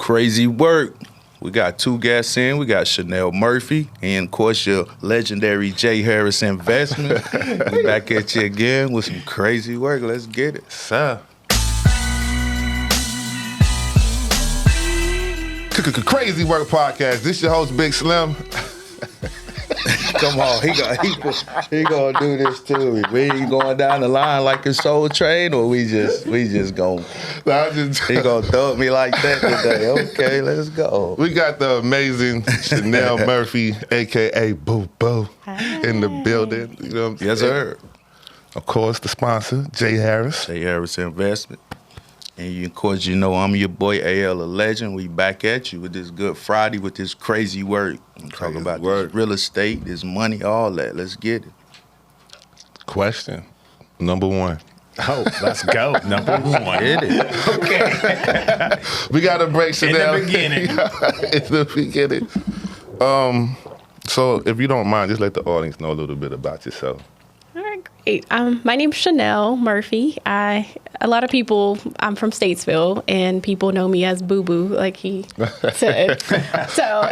Crazy work. We got two guests in. We got Shannell Murphy and, of course, your legendary J. Harris Investment. We back at you again with some crazy work. Let's get it. Sir. Crazy Work Podcast. This your host, Big Slim. Come on, he gonna do this too. We ain't going down the line like a Soul Train, or we just gonna. He gonna throw at me like that today. Okay, let's go. We got the amazing Shannell Murphy, aka Boo Boo, in the building. You know what I'm saying? Yes, sir. Of course, the sponsor, J. Harris. J. Harris Investment. And you, of course, you know I'm your boy AL, a legend. We back at you with this Good Friday with this crazy work. I'm talking about this real estate, this money, all that. Let's get it. Question number one. Oh, let's go. Number one. Get it. Okay. We got to break Shannell. In the beginning. In the beginning. So if you don't mind, just let the audience know a little bit about yourself. All right, great. My name's Shannell Murphy. A lot of people, I'm from Statesville, and people know me as Boo Boo, like he said. So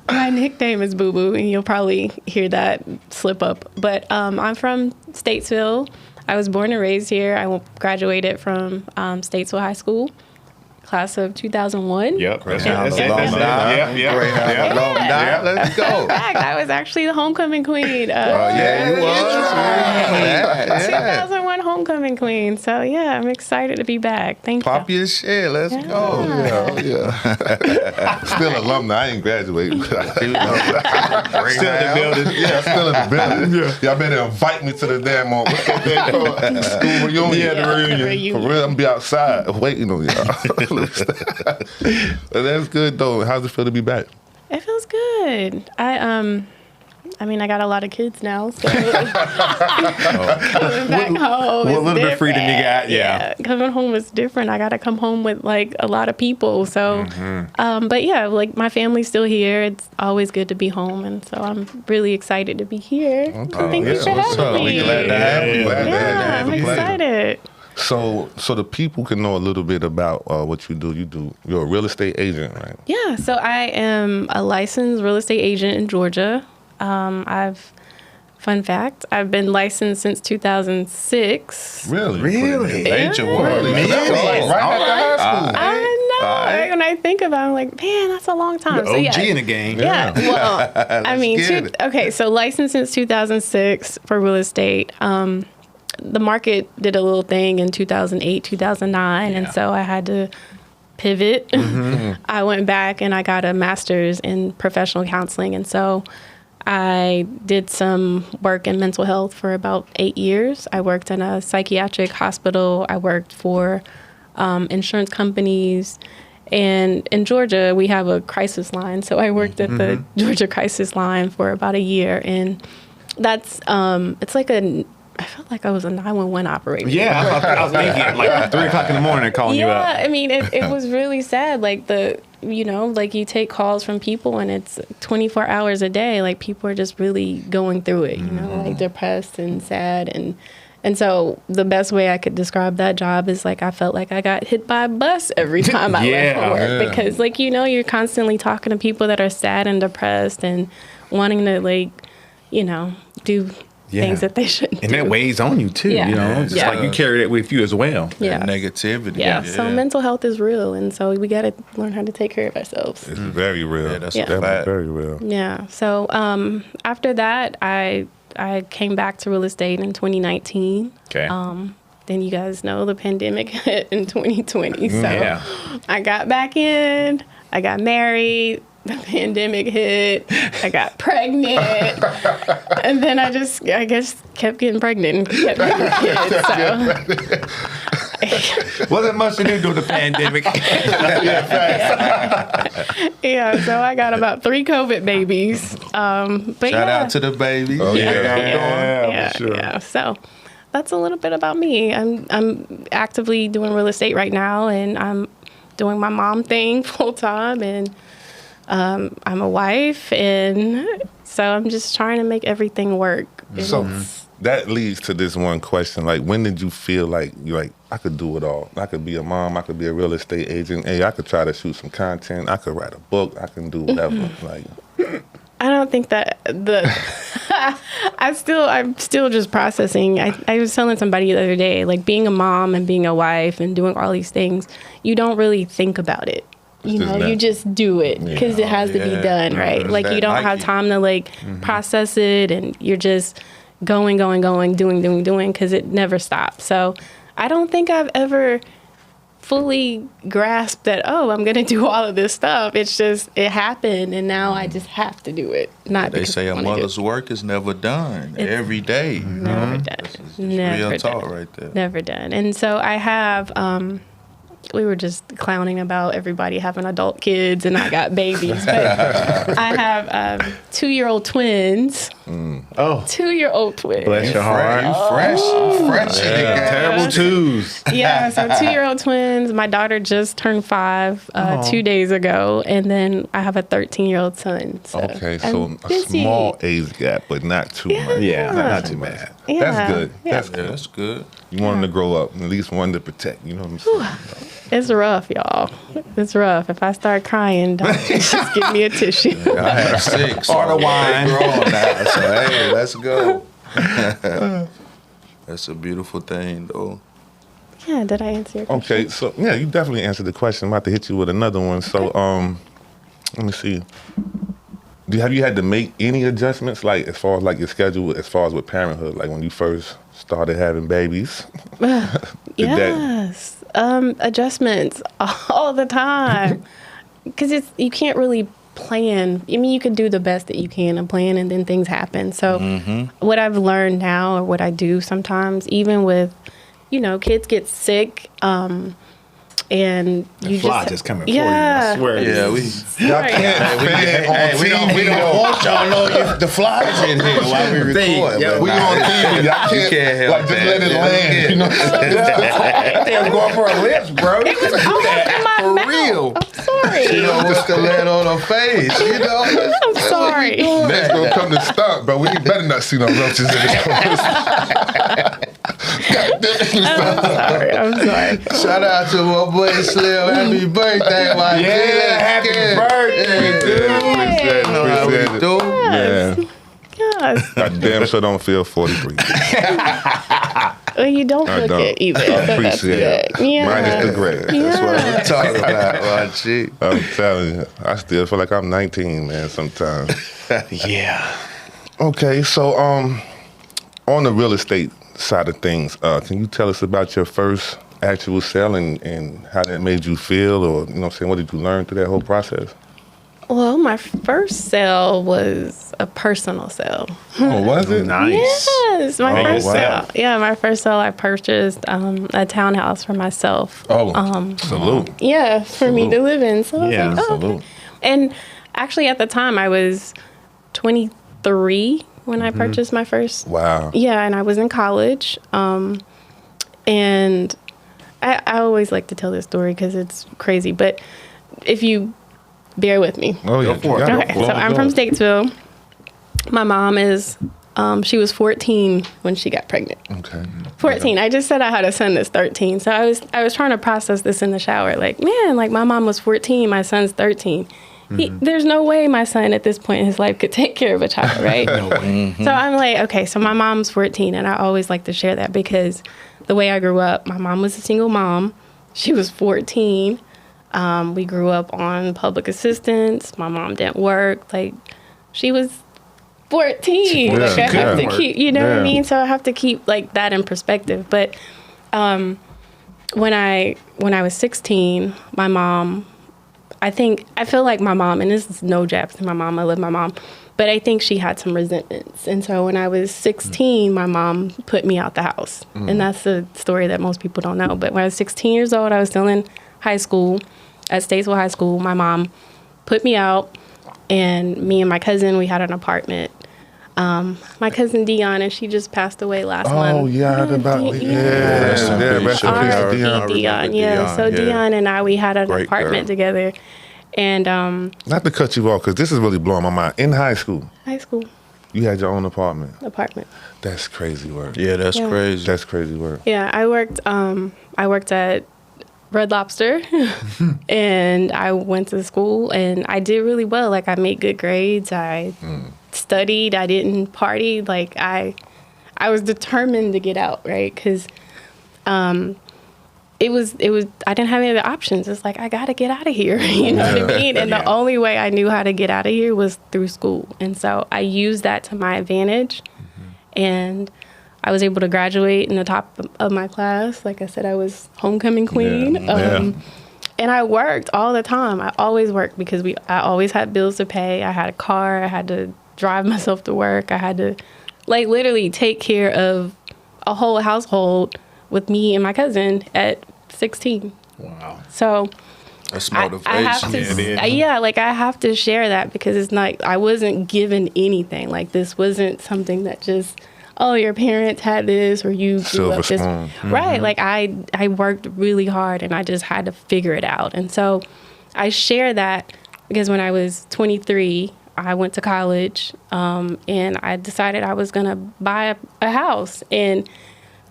my nickname is Boo Boo, and you'll probably hear that slip up. But I'm from Statesville. I was born and raised here. I graduated from Statesville High School. Class of 2001. Yep. Let's go. Let's go. In fact, I was actually the homecoming queen. You was. 2001 homecoming queen. So, yeah, I'm excited to be back. Thank you. Pop your shit. Let's go. Yeah. Still alumni. I ain't graduated. Still in the building. Yeah, still in the building. Y'all better invite me to the damn school reunion. Yeah, the reunion. For real, I'm going to be outside waiting on y'all. That's good though. How's it feel to be back? It feels good. I got a lot of kids now, so coming back home. What little bit of freedom you got? Yeah, coming home is different. I got to come home with like a lot of people. So, but yeah, like my family's still here. It's always good to be home, and so I'm really excited to be here. Okay. Thank you for having me. We glad to have you. Yeah, I'm excited. So the people can know a little bit about what you do. You're a real estate agent, right? Yeah, so I am a licensed real estate agent in Georgia. Fun fact, I've been licensed since 2006. Really? Major work. Right after high school. I know. Right. When I think about it, I'm like, man, that's a long time. You're OG in the game. Yeah. Well, I mean, so licensed since 2006 for real estate. The market did a little thing in 2008, 2009, and so I had to pivot. I went back and I got a master's in professional counseling, and so I did some work in mental health for about 8 years. I worked in a psychiatric hospital. I worked for insurance companies. And in Georgia, we have a crisis line. So I worked at the Georgia crisis line for about a year. And that's, it's like I felt like I was a 911 operator. Yeah, I was thinking like 3 o'clock in the morning calling you up. Yeah, I mean, it was really sad. Like like you take calls from people and it's 24 hours a day. Like people are just really going through it, like depressed and sad. And so the best way I could describe that job is like I felt like I got hit by a bus every time I left for work. Because like, you're constantly talking to people that are sad and depressed and wanting to do things that they shouldn't and do. that weighs on you too, Just like you carry that with you as well. Yeah. Negativity. Yeah. So mental health is real, and so we got to learn how to take care of ourselves. It's very real. Yeah, that's very real. Yeah. So after that, I came back to real estate in 2019. Okay. Then you guys know the pandemic hit in 2020. So I got back in. I got married. The pandemic hit. I got pregnant, and then I guess kept getting pregnant and kept getting kids. So Wasn't much to do during the pandemic. Yeah, so I got about 3 COVID babies. But Shout out to the babies. Oh, for sure. Yeah. So that's a little bit about me. I'm actively doing real estate right now, and I'm doing my mom thing full time, and I'm a wife, and so I'm just trying to make everything work. So that leads to this one question. Like, when did you feel like you're like, I could do it all? I could be a mom. I could be a real estate agent. Hey, I could try to shoot some content. I could write a book. I can do whatever. Like, I don't think that I'm still just processing. I was telling somebody the other day, like being a mom and being a wife and doing all these things, you don't really think about it. You just do it because it has to be done, right? Like you don't have time to like process it, and you're just going, doing because it never stops. So I don't think I've ever fully grasped that, I'm going to do all of this stuff. It's just, it happened, and now I just have to do it. They say a mother's work is never done. Every day. Never done. It's real talk right there. Never done. And so I have, we were just clowning about everybody having adult kids, and I got babies. But I have 2-year-old twins. Oh. 2-year-old twins. Bless your heart. You fresh. Terrible twos. Yeah, so 2-year-old twins. My daughter just turned 5 2 days ago, and then I have a 13-year-old son. So okay, so I'm a busy. small age gap, but not too much. Yeah, not too bad. Yeah. That's good. Yeah. That's good. That's good. You want them to grow up, at least one to protect. You know what I'm saying? It's rough, y'all. It's rough. If I start crying, don't just give me a tissue. I have 6. Or the wine. They grown now, so hey, let's go. That's a beautiful thing, though. Yeah, did I answer your question? Okay, so yeah, you definitely answered the question. I'm about to hit you with another one. So, let me see. Have you had to make any adjustments, like as far as like your schedule, as far as with parenthood, like when you first started having babies? Yes, adjustments all the time, because you can't really plan. I mean, you can do the best that you can and plan, and then things happen. So what I've learned now, or what I do sometimes, even with, kids get sick, and you just coming for you. I swear. Yeah, Y'all can't we don't want y'all to know the flies in here while we record. Yeah, We on TV. Y'all can't help like just that. let it land. You know, They're going for her lips, bro. It was almost in my For mouth. real. I'm sorry. She don't want to land on her face. I'm sorry. next gonna come to stop, but we better not see no roaches in this. I'm sorry. Shout out to my boy Slim. Happy birthday, my Happy birthday, dude. Appreciate it. Appreciate it. Yeah. Yes. I damn sure don't feel 43. Well, you don't I look don't. it either. I So that's appreciate it. good. Yeah. Minus the gray. That's what I'm talking about, my chick. I'm telling you, I still feel like I'm 19, man, sometimes. Yeah. Okay, so on the real estate side of things, can you tell us about your first actual sale and how that made you feel, or what did you learn through that whole process? Well, my first sale was a personal sale. Oh, was it? Nice. Yes, my first wow. sale. Yeah, my first sale, I purchased a townhouse for myself. Oh, salute. Yeah, for me to live in. So I was Yeah, like, oh, salute. okay. And actually, at the time, I was 23 when I purchased my first. Wow. Yeah, and I was in college. And I always like to tell this story because it's crazy. But if you bear with me. Oh, yeah. Go for it. Okay, so I'm from Statesville. My mom is, she was 14 when she got pregnant. Okay. 14. I just said I had a son that's 13. So I was trying to process this in the shower. Like, man, like my mom was 14, my son's 13. There's no way my son at this point in his life could take care of a child, right? So I'm like, okay, so my mom's 14, and I always like to share that because the way I grew up, my mom was a single mom. She was 14. We grew up on public assistance. My mom didn't work. Like, she was 14. Like, I have to keep, you know what I mean? So I have to keep like that in perspective. But when I was 16, my mom, I feel like my mom, and this is no jab to my mom, I love my mom, but I think she had some resentments. And so when I was 16, my mom put me out the house. And that's the story that most people don't know. But when I was 16 years old, I was still in high school, at Statesville High School. My mom put me out, and me and my cousin, we had an apartment. My cousin Dion, and she just passed away last month. Oh, yeah, I heard about it. Yeah, rest in peace to Dion. Dion, yeah. So Dion and I, we had an apartment together. And Not to cut you off, because this is really blowing my mind. In high school, high school. You had your own apartment. That's crazy work. Yeah, that's crazy. That's crazy work. Yeah, I worked at Red Lobster and I went to school and I did really well. Like I made good grades. I studied. I didn't party. Like I was determined to get out, right? Because it was I didn't have any other options. It's like I gotta get out of here. You know what I mean? And the only way I knew how to get out of here was through school. And so I used that to my advantage. And I was able to graduate in the top of my class. Like I said, I was homecoming queen. And I worked all the time. I always worked because I always had bills to pay. I had a car. I had to drive myself to work. I had to like literally take care of a whole household with me and my cousin at 16. Wow. So that's motivation. I have to, like I have to share that because it's not, I wasn't given anything. Like this wasn't something that just, oh, your parents had this or you grew up this. Right. Like I worked really hard and I just had to figure it out. And so I share that because when I was 23, I went to college and I decided I was going to buy a house. And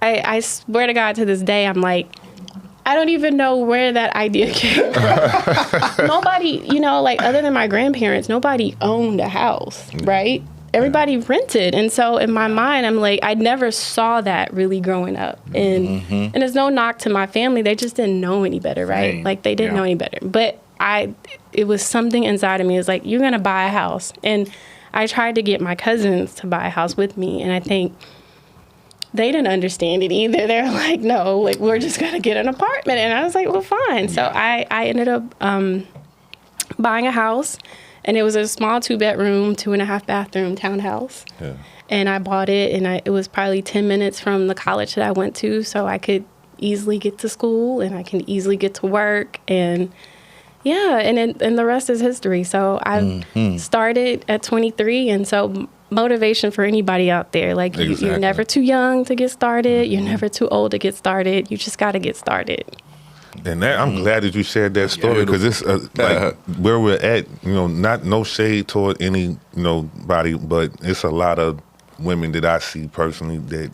I swear to God, to this day, I'm like, I don't even know where that idea came from. Nobody, you know, like other than my grandparents, nobody owned a house, right? Everybody rented. And so in my mind, I'm like, I never saw that really growing up. And and there's no knock to my family. They just didn't know any better, right? Like they didn't know any better. But it was something inside of me. It's like, you're going to buy a house. And I tried to get my cousins to buy a house with me. And I think they didn't understand it either. They're like, no, like we're just going to get an apartment. And I was like, well, fine. So I ended up buying a house. And it was a small 2-bedroom, 2.5 bathroom townhouse. Yeah. And I bought it, and it was probably 10 minutes from the college that I went to, so I could easily get to school, and I can easily get to work, and and the rest is history. So I started at 23, and so motivation for anybody out there, like you're never too young to get started, you're never too old to get started, you just got to get started. And I'm glad that you shared that story because it's like where we're at, you know, no shade toward any, body, but it's a lot of women that I see personally that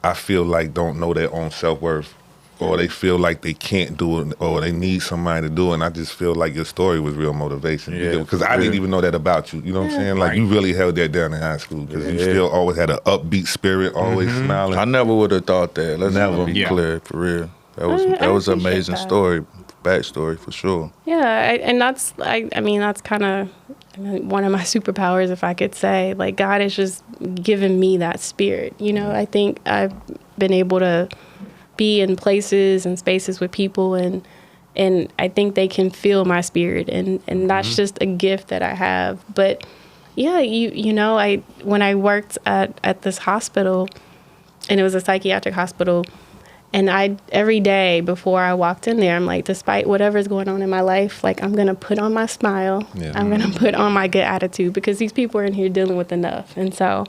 I feel like don't know their own self-worth or they feel like they can't do it or they need somebody to do it. And I just feel like your story was real motivation because I didn't even know that about you. You know what I'm saying? Like you really held that down in high school because you still always had an upbeat spirit, always smiling. I never would have thought that. Let's be clear, for real. That was an amazing story, backstory for sure. Yeah, and that's that's kind of one of my superpowers, if I could say. Like God has just given me that spirit. I think I've been able to be in places and spaces with people, and I think they can feel my spirit, and that's just a gift that I have. But yeah, when I worked at this hospital, and it was a psychiatric hospital. And every day before I walked in there, I'm like, despite whatever's going on in my life, like I'm going to put on my smile. Yeah. I'm going to put on my good attitude because these people are in here dealing with enough. And so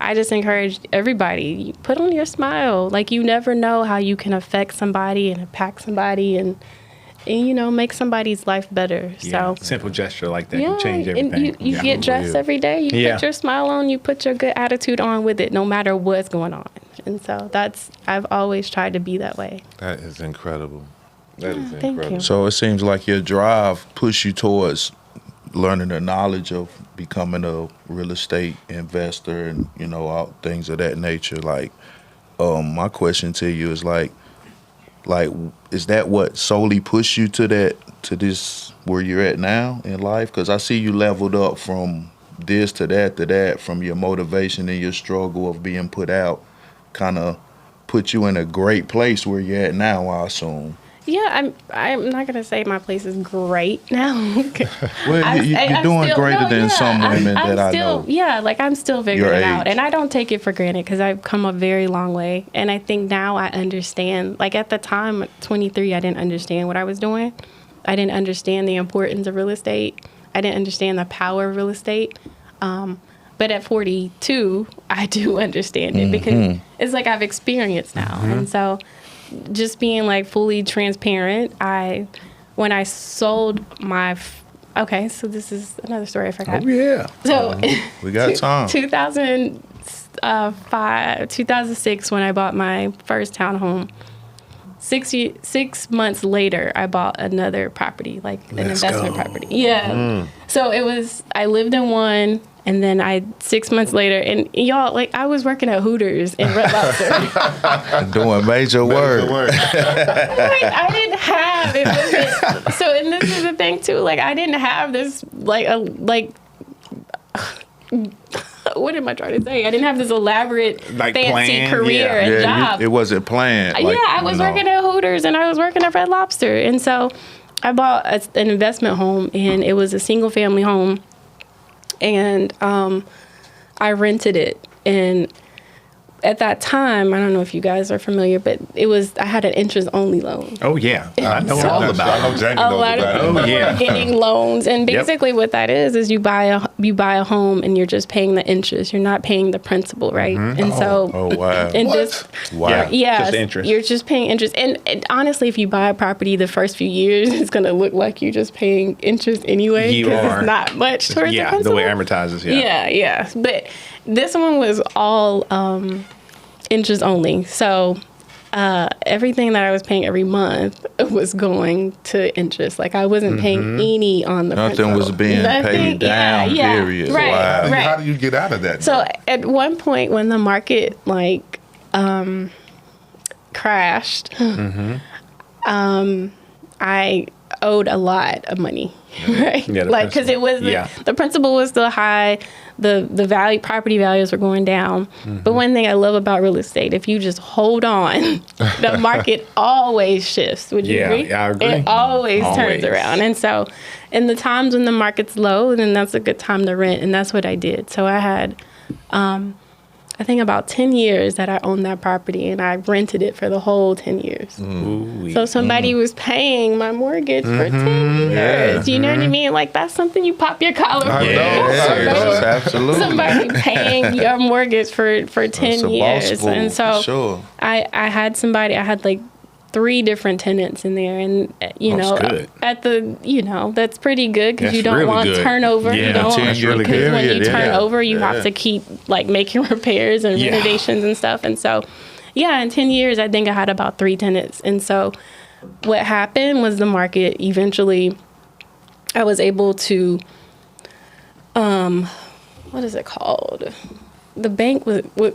I just encourage everybody, put on your smile. Like you never know how you can affect somebody and impact somebody and make somebody's life better. Yeah, so simple gesture like that can change everything. And you get dressed every day. You put your smile on. You put your good attitude on with it, no matter what's going on. And so I've always tried to be that way. That is incredible. That is incredible. Thank you. So it seems like your drive pushed you towards learning the knowledge of becoming a real estate investor and all things of that nature. Like, my question to you is like, is that what solely pushed you to this where you're at now in life? Because I see you leveled up from this to that, from your motivation and your struggle of being put out, kind of put you in a great place where you're at now, I assume. Yeah, I'm not gonna say my place is great now. Well, you're doing greater than some women that I know. Yeah, like I'm still figuring it out, and I don't take it for granted because I've come a very long way. And I think now I understand. Like at the time, 23, I didn't understand what I was doing. I didn't understand the importance of real estate. I didn't understand the power of real estate. But at 42, I do understand it because it's like I've experienced now, and so. Just being like fully transparent, when I sold my okay, so this is another story I forgot. Oh, yeah. So We got time. 2006, when I bought my first townhome. 6 months later, I bought another property, like an investment property. Yeah. So I lived in one, and then 6 months later, and y'all, like, I was working at Hooters in Red Lobster. Doing major work. Like, I didn't have it. So, and this is the thing too. Like, I didn't have this what am I trying to say? I didn't have this elaborate, fancy plan, career and job. It wasn't planned. Like, I was working at Hooters and I was working at Red Lobster, and so I bought an investment home, and it was a single family home, and I rented it. And at that time, I don't know if you guys are familiar, but I had an interest only loan. Oh, yeah. I know all about I know it. Jamie A knows lot of about people it. were getting loans, and basically what that is you buy a home and you're just paying the interest. You're not paying the principal, right? And so, oh wow. and What? this, Wow. yeah, Just interest. you're just paying interest. And honestly, if you buy a property the first few years, it's gonna look like you're just paying interest anyway, You because are. it's not much towards the Yeah, principal. the way it amortizes, yeah. Yeah. But this one was all interest only. So everything that I was paying every month was going to interest. Like, I wasn't paying any on the Nothing principal. was being paid down, period. Right, Wow. right. How do you get out of that? So at one point when the market crashed, I owed a lot of money, right? Yeah, the like, because it was the principal was still high, the property values were going down. But one thing I love about real estate, if you just hold on, the market always shifts. Would you agree? Yeah, I agree. It always turns Always. around. And so, in the times when the market's low, then that's a good time to rent, and that's what I did. So I had, I think about 10 years that I owned that property, and I rented it for the whole 10 years. Ooh-wee. So somebody was paying my mortgage for 10 years. You know what I mean? Like, that's something you pop your collar for. I know. Yes, absolutely. Somebody paying your mortgage for 10 It's a boss years. move, And so for sure. I had like 3 different tenants in there, and good. that's pretty good, because That's you don't really want good. turnover. Yeah, You don't, 10-year because when you period, turn yeah. over, you have to keep like making repairs and Yeah. renovations and stuff. And so, in 10 years, I think I had about 3 tenants. And so, what happened was the market eventually, I was able to, what is it called? The bank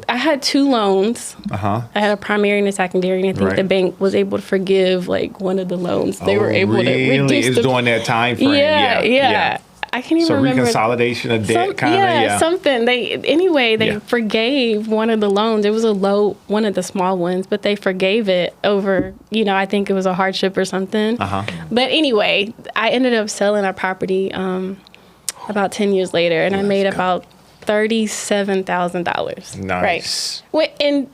I had 2 loans. I had a primary and a secondary, and I think Right. the bank was able to forgive like one of the loans. They were able to reduce It's the during that time frame. yeah. I can't even So remember. reconsolidation of debt, kind of, something. They forgave one of the loans. It was one of the small ones, but they forgave it over. I think it was a hardship or something. But anyway, I ended up selling our property about 10 years later, and I made about $37,000. Nice. Right. And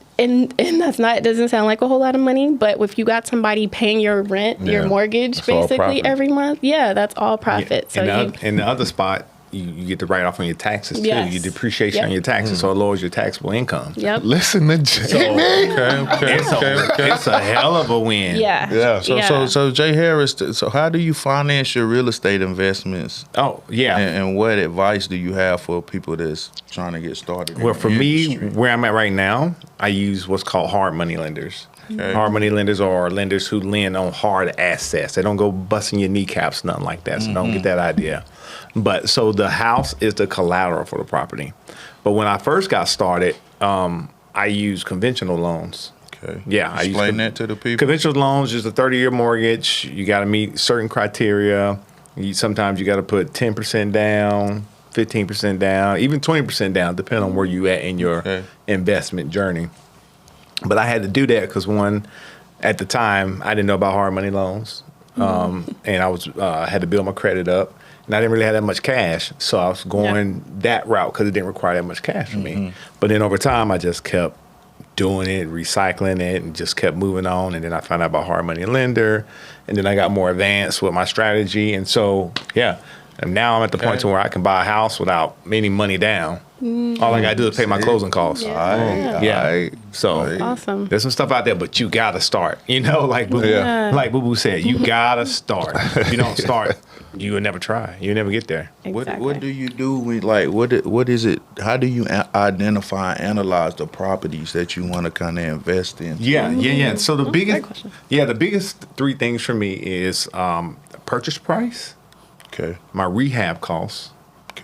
that's not. It doesn't sound like a whole lot of money, but if you got somebody paying your rent, your mortgage, That's all basically profit. every month, that's all profit. So in the other spot, you get the write off on your taxes too. Yes. You depreciation Yep. on your taxes, so it lowers your taxable income. Yep. Listen to Jamie. It's a hell of a win. Yeah. So Jay Harris, so how do you finance your real estate investments? Oh, yeah. And what advice do you have for people that's trying to get started? Well, in for the me, industry? where I'm at right now, I use what's called hard money lenders. Okay. Hard money lenders are lenders who lend on hard assets. They don't go busting your kneecaps, nothing like that. So don't get that idea. But so the house is the collateral for the property. But when I first got started, I used conventional loans. Okay. Yeah, Explain that to the people. Conventional loans is a 30-year mortgage. You got to meet certain criteria. Sometimes you got to put 10% down, 15% down, even 20% down, depending on where you at in your investment journey. But I had to do that because at the time, I didn't know about hard money loans, and I had to build my credit up, and I didn't really have that much cash, so I was going that route because it didn't require that much cash from me. But then over time, I just kept doing it, recycling it, and just kept moving on. And then I found out about hard money lender, and then I got more advanced with my strategy, and so and now I'm at the point to where I can buy a house without any money down. All I gotta do is pay my closing costs. Yeah. So Awesome. there's some stuff out there, but you gotta start. Like Boo Boo said, you gotta start. If you don't start, you will never try. You'll never get there. Exactly. What do you do when, like, what is it? How do you identify and analyze the properties that you want to kind of invest in? Yeah. So the great question. biggest three things for me is purchase price, Okay. my rehab costs,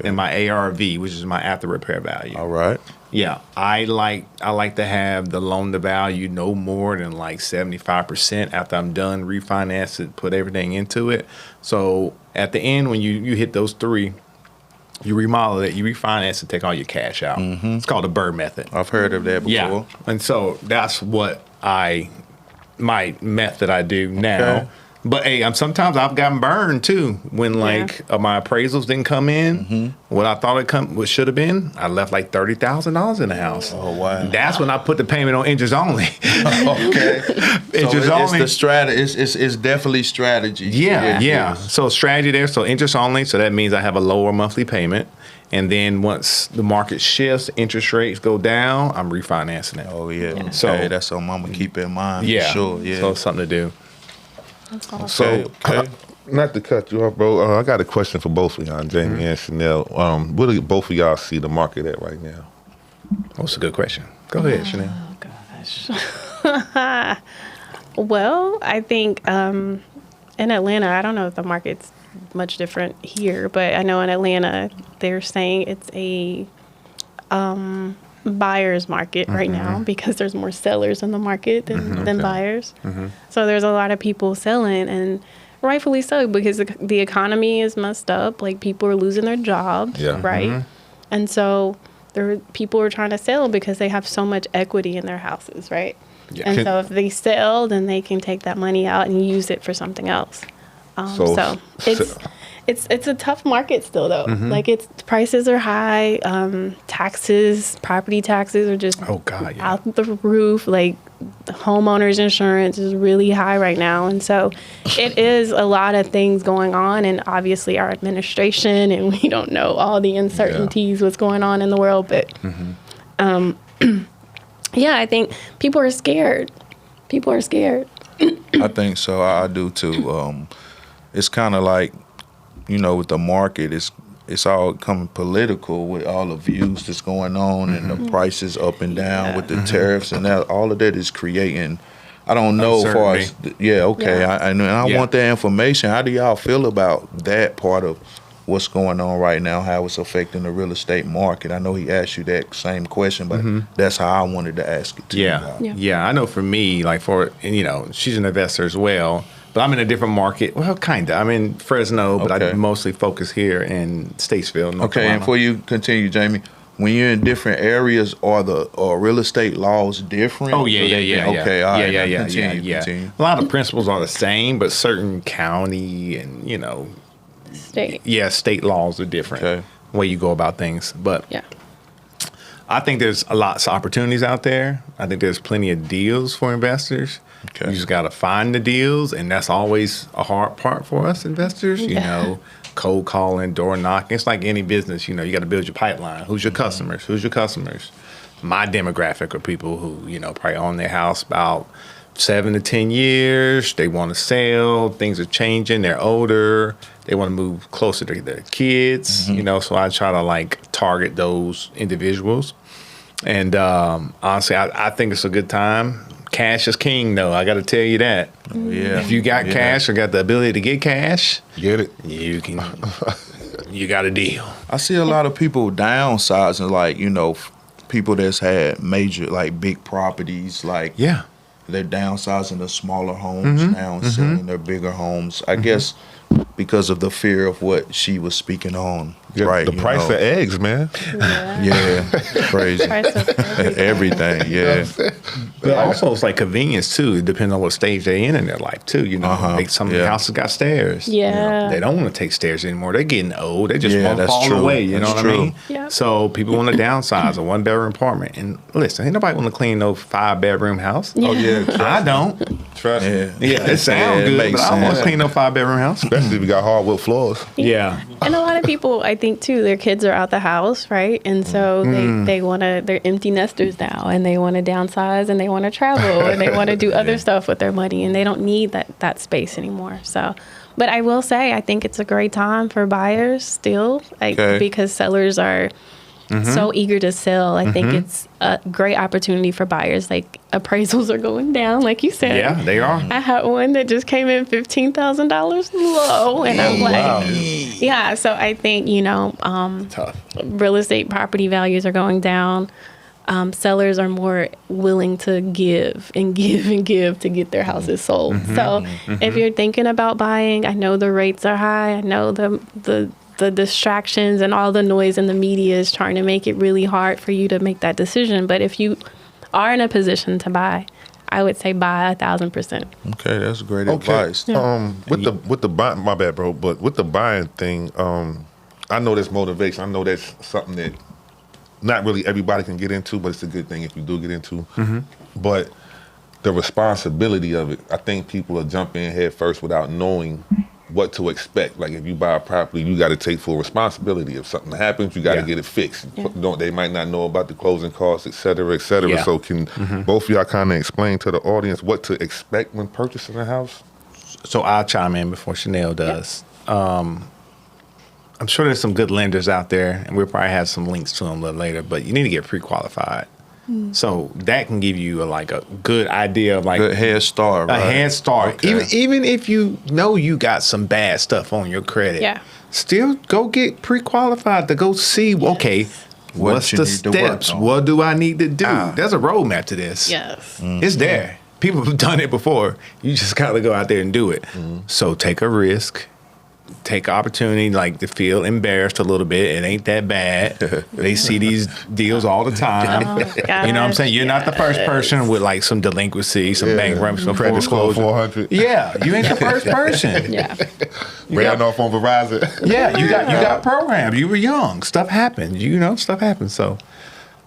and my ARV, which is my after repair value. All right. Yeah, I like to have the loan to value no more than like 75% after I'm done refinance it, put everything into it. So at the end, when you hit those three, you remodel it, you refinance and take all your cash out. It's called the Bird method. I've heard of that before. Yeah, and so that's what my method I do now. Okay. But hey, sometimes I've gotten burned too when my appraisals didn't come in. What I thought what should have been. I left like $30,000 in the house. Oh wow! That's when I put the payment on interest only. Okay. Interest so only. It's the strategy. It's definitely strategy. Yeah. So strategy there. So interest only. So that means I have a lower monthly payment. And then once the market shifts, interest rates go down, I'm refinancing it. Oh yeah. So that's something I'm gonna keep in mind. Yeah. For sure. Yeah. So it's something to do. That's awesome. So, not to cut you off, bro. I got a question for both of y'all, Jamie and Shannell. What do both of y'all see the market at right now? That's a good question. Go ahead, Shannell. Oh gosh. Well, I think in Atlanta, I don't know if the market's much different here, but I know in Atlanta they're saying it's a buyer's market right now because there's more sellers in the market than buyers. So there's a lot of people selling, and rightfully so, because the economy is messed up. Like, people are losing their jobs, right? And so people are trying to sell because they have so much equity in their houses, right? Yeah. And so if they sell, then they can take that money out and use it for something else. So it's a tough market still, though. Like, prices are high. Property taxes are just out the roof. Like, the homeowners insurance is really high right now. And so it is a lot of things going on. And obviously our administration, and we don't know all the uncertainties, what's going on in the world. But I think people are scared. People are scared. I think so. I do too. It's kind of like, with the market, it's all coming political with all the views that's going on and the prices up and down with the tariffs, and that all of that is creating. I don't know as far as I want that information. How do y'all feel about that part of what's going on right now? How it's affecting the real estate market? I know he asked you that same question, but that's how I wanted to ask it to you guys. Yeah. I know for me, like she's an investor as well. But I'm in a different market. Well, kind of. I'm in Fresno, but I mostly focus here in Statesville, North Carolina. And before you continue, Jamie, when you're in different areas, are real estate laws different? Oh, yeah. Okay, all right. Continue. A lot of principles are the same, but certain county and, state laws are different. Okay. The way you go about things. But I think there's lots of opportunities out there. I think there's plenty of deals for investors. Okay. You just got to find the deals, and that's always a hard part for us investors. Cold calling, door knocking. It's like any business. You got to build your pipeline. Who's your customers? My demographic are people who probably own their house about 7 to 10 years. They want to sell. Things are changing. They're older. They want to move closer to their kids. So I try to target those individuals. And honestly, I think it's a good time. Cash is king, though. I got to tell you that. Oh, yeah. If you got cash or got the ability to get cash, get it. You can. You got a deal. I see a lot of people downsizing, people that's had major, big properties, they're downsizing the smaller homes now and selling their bigger homes. I guess because of the fear of what she was speaking on. Yeah, right, the price of eggs, man. Crazy. Everything, But also, it's convenience too. It depends on what stage they're in their life too. Some of the houses got stairs. Yeah, they don't want to take stairs anymore. They're getting old. They just won't fall away. You know what I mean? Yeah. So people want to downsize a 1-bedroom apartment. And listen, ain't nobody want to clean no 5-bedroom house. Yeah. Oh yeah, I don't. Trust me. Yeah, it sounds good, but I don't want to clean no 5-bedroom house. Especially if you got hardwood floors. Yeah. And a lot of people, I think too, their kids are out the house, right? And so they want to, they're empty nesters now, and they want to downsize, and they want to travel, and they want to do other stuff with their money, and they don't need that space anymore. So, but I will say, I think it's a great time for buyers still, because sellers are so eager to sell. I think it's a great opportunity for buyers. Like, appraisals are going down, like you said. Yeah, they are. I had one that just came in $15,000 low, and I'm like, yeah. So I think, real estate property values are going down. Sellers are more willing to give and give and give to get their houses sold. So if you're thinking about buying, I know the rates are high. I know the distractions and all the noise in the media is trying to make it really hard for you to make that decision. But if you are in a position to buy, I would say buy 1,000%. Okay, that's great advice. Yeah. With the buy, my bad, bro, but with the buying thing, I know there's motivation. I know that's something that not really everybody can get into, but it's a good thing if you do get into. But the responsibility of it, I think people are jumping in head first without knowing what to expect. Like, if you buy a property, you got to take full responsibility. If something happens, you got to get it fixed. They might not know about the closing costs, et cetera, et cetera. So can both of y'all kind of explain to the audience what to expect when purchasing a house? So I'll chime in before Shannell does. I'm sure there's some good lenders out there, and we'll probably have some links to them a little later, but you need to get pre-qualified. So that can give you a good idea of good head start, right? A head start. Okay. Even if you know you got some bad stuff on your credit, still go get pre-qualified to go see, okay, what's the steps? What do I need to do? There's a roadmap to this. Yes. It's there. People have done it before. You just got to go out there and do it. So take a risk. Take opportunity, to feel embarrassed a little bit. It ain't that bad. They see these deals all the time. Oh, you know what I'm saying? You're not the first person with some delinquency, some bankruptcy, some credit score 400. Yeah, you ain't the first person. Ran off on Verizon. Yeah, you got programmed. You were young. Stuff happened. Stuff happened. So,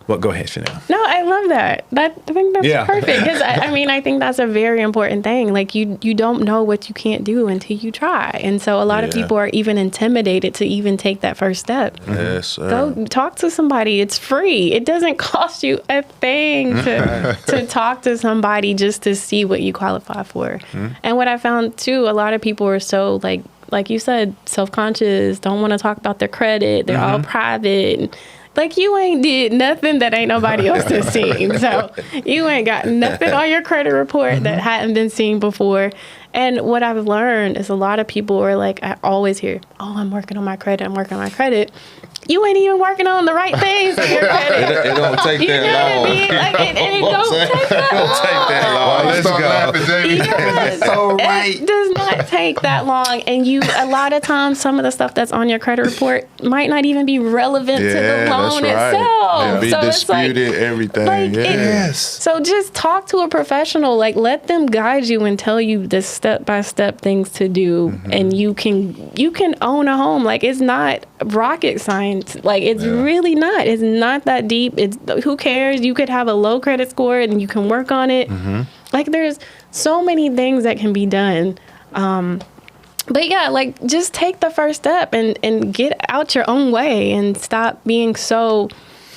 well, go ahead, Shannell. No, I love that. I think that's perfect. Because I think that's a very important thing. Like, you don't know what you can't do until you try. And so a lot of people are even intimidated to even take that first step. Yes, sir. Go talk to somebody. It's free. It doesn't cost you a thing to talk to somebody just to see what you qualify for. And what I found too, a lot of people are so like you said, self-conscious, don't want to talk about their credit. They're all private. Like, you ain't did nothing that ain't nobody else has seen. So you ain't got nothing on your credit report that hadn't been seen before. And what I've learned is a lot of people are like, I always hear, I'm working on my credit. I'm working on my credit. You ain't even working on the right things in your credit. It don't take that long. It don't take that long. Let's go. Yes. So right. It does not take that long. And a lot of times, some of the stuff that's on your credit report might not even be relevant to the loan itself. Be so disputed, everything. So just talk to a professional. Let them guide you and tell you the step-by-step things to do. And you can own a home. It's not rocket science. It's really not. It's not that deep. Who cares? You could have a low credit score and you can work on it. There's so many things that can be done. But yeah, just take the first step and get out your own way and stop being so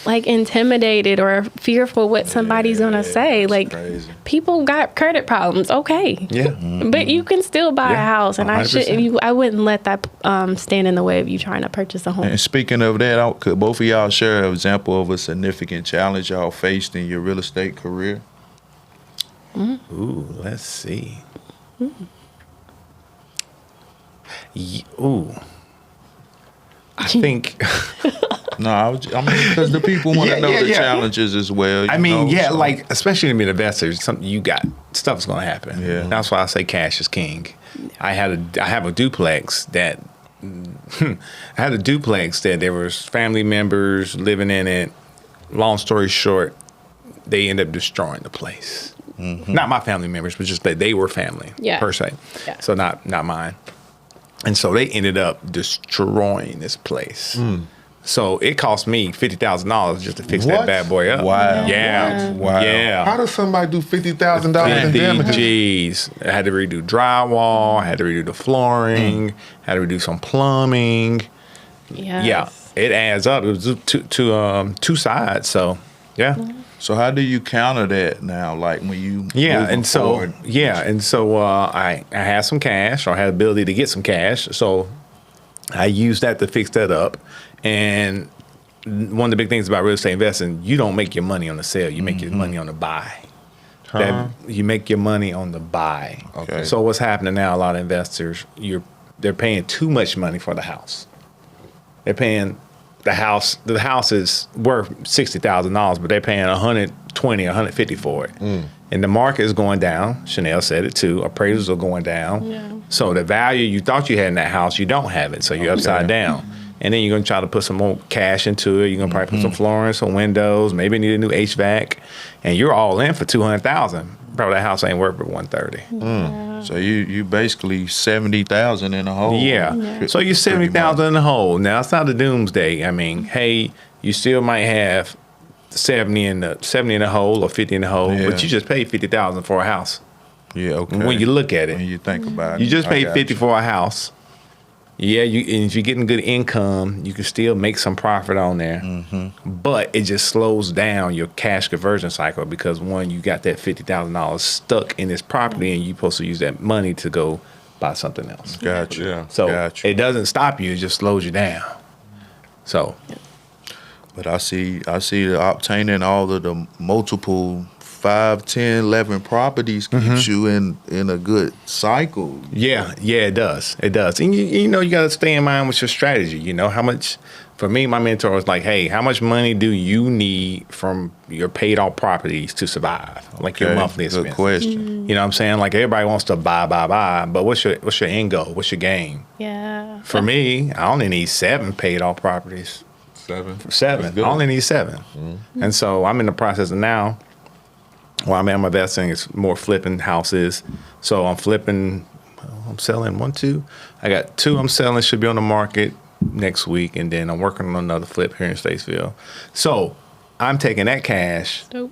intimidated or fearful what somebody's gonna say. Crazy. People got credit problems, okay. Yeah. But you can still buy a house, and 100%. I wouldn't let that stand in the way of you trying to purchase a home. And speaking of that, could both of y'all share an example of a significant challenge y'all faced in your real estate career? Ooh, let's see. I think. No, because the people want to know the challenges as well. Especially in investors, something stuff's going to happen. Yeah. That's why I say cash is king. I have a duplex that there was family members living in it. Long story short, they end up destroying the place. Not my family members, but just that they were family per se. Yeah. So not mine. And so they ended up destroying this place. So it cost me $50,000 just to fix that bad boy up. Wow. Yeah. Wow. Yeah. How does somebody do $50,000 in damages? G's. I had to redo drywall. I had to redo the flooring. Had to redo some plumbing. Yeah, it adds up. It was two sides. So, yeah. So how do you counter that now? Like when you forward? I had some cash, or I had the ability to get some cash. So I used that to fix that up. And one of the big things about real estate investing, you don't make your money on the sale. You make your money on the buy. You make your money on the buy. Okay. So what's happening now? A lot of investors, they're paying too much money for the house. They're paying the house is worth $60,000, but they're paying $120, $150 for it. And the market is going down. Shannell said it too. Appraisals are going down. Yeah. So the value you thought you had in that house, you don't have it. So you're upside down. And then you're going to try to put some more cash into it. You're going to probably put some flooring, some windows, maybe need a new HVAC. And you're all in for $200,000. Probably that house ain't worth but $130. So you basically 70,000 in the hole. Yeah. So you're 70,000 in the hole. Now it's not a doomsday. I mean, hey, you still might have 70 in the hole or 50 in the hole, but you just paid $50,000 for a house. Yeah. Okay. When you look at it, when you think about it, you just paid $50 for a house. Yeah, and if you're getting good income, you can still make some profit on there. But it just slows down your cash conversion cycle because, one, you got that $50,000 stuck in this property and you're supposed to use that money to go buy something else. Gotcha. Yeah. So it doesn't stop you, it just slows you down. So. But I see obtaining all of the multiple 5, 10, 11 properties keeps you in a good cycle. Yeah, it does. It does. And you know, you got to stay in mind with your strategy. You know, how much, for me, my mentor was like, hey, how much money do you need from your paid off properties to survive? Like your monthly expense. Good question. You know what I'm saying? Like everybody wants to buy. But what's your end goal? What's your game? Yeah. For me, I only need 7 paid off properties. 7? 7. I only need 7. And so I'm in the process of now. Well, I'm investing. It's more flipping houses. So I'm selling 1, 2. I got 2 I'm selling, should be on the market next week. And then I'm working on another flip here in Statesville. So I'm taking that cash to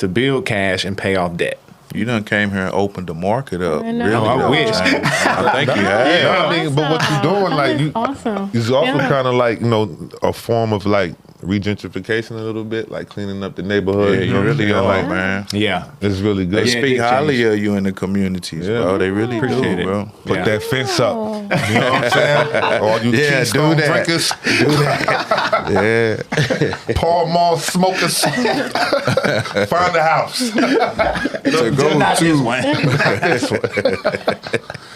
build cash and pay off debt. You done came here and opened the market up. I know. Really? I wish. I think you have. Yeah, I mean, but what you're doing, like, it's also kind of like, you know, a form of like regentrification a little bit, like cleaning up the neighborhood. Yeah, you know you really what I'm are, saying? man. Yeah. It's really good. They speak highly of you in the communities, bro. They really Appreciate do, it. bro. Put that fence up. You know what I'm saying? All you Yeah, Keystone do that. drinkers, Yeah. Paul Mall smokers, find a house. To go to.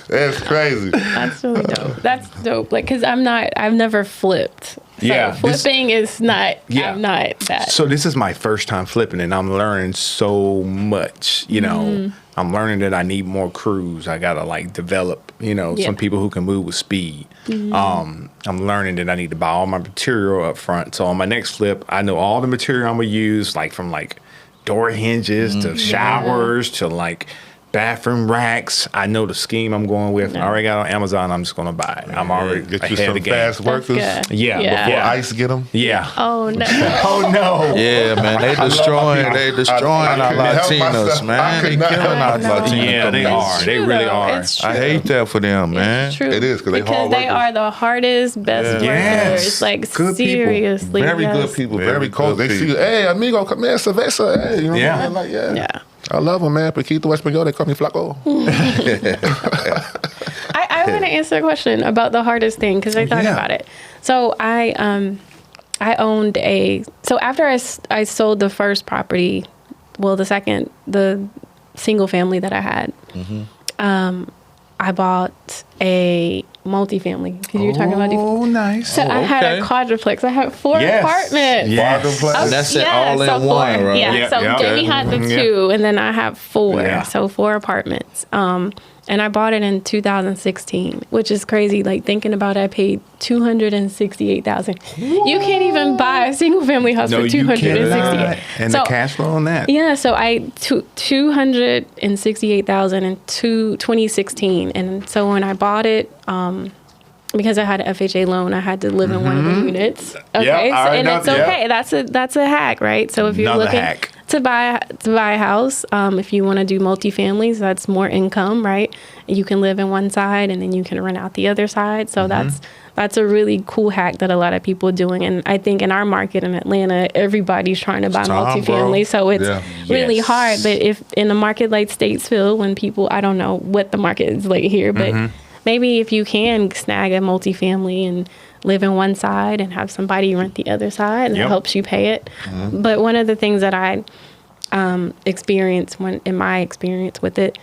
That's crazy. That's really dope. That's dope. Like, cause I've never flipped. So flipping is not. I'm not that. So this is my first time flipping, and I'm learning so much. You know, I'm learning that I need more crews. I gotta like develop. You know, some people who can move with speed. I'm learning that I need to buy all my material up front. So on my next flip, I know all the material I'm gonna use, like from like door hinges to showers to like bathroom racks. I know the scheme I'm going with. I already got on Amazon. I'm just going to buy it. I'm already Get you ahead of some the game. fast workers. Yeah. Before ICE get them. Yeah. Oh no. Oh no. Yeah, man. They destroying our Latinos, man. They killing our Latino Yeah, they are. They really are. I hate that for them, man. It's true. It is because they are the hardest, best workers. Like good seriously, people. Very good people. Very cold. They see you. Hey, amigo, come here, cerveza. Hey, you know what I'm saying? Like, I love them, man. Paquito Español, they call me Flaco. I want to answer a question about the hardest thing because I thought about it. So I owned so after I sold the first property, well, the single family that I had, I bought a multifamily because you were talking about Oh, nice. So I had a quadruplex. I had 4 apartments. And that's it all in 4. one, right? Yeah. So Jamie had the 2, and then I have 4. Yeah. So 4 apartments. And I bought it in 2016, which is crazy. Like thinking about it, I paid $268,000. You can't even buy a single family house for $268,000. And the cash flow on that. Yeah, so I $268,000 in 2016, and so when I bought it, because I had an FHA loan, I had to live in one of the units. Okay, and it's okay. That's a hack, right? So if you're looking to buy a house, if you want to do multifamilies, that's more income, right? You can live in one side and then you can rent out the other side. So that's a really cool hack that a lot of people are doing. And I think in our market in Atlanta, everybody's trying to buy multifamily. So it's really hard. But if in a market like Statesville, when people, I don't know what the market is like here, but maybe if you can snag a multifamily and live in one side and have somebody rent the other side, and it helps you pay it. But one of the things that I experienced in my experience with it,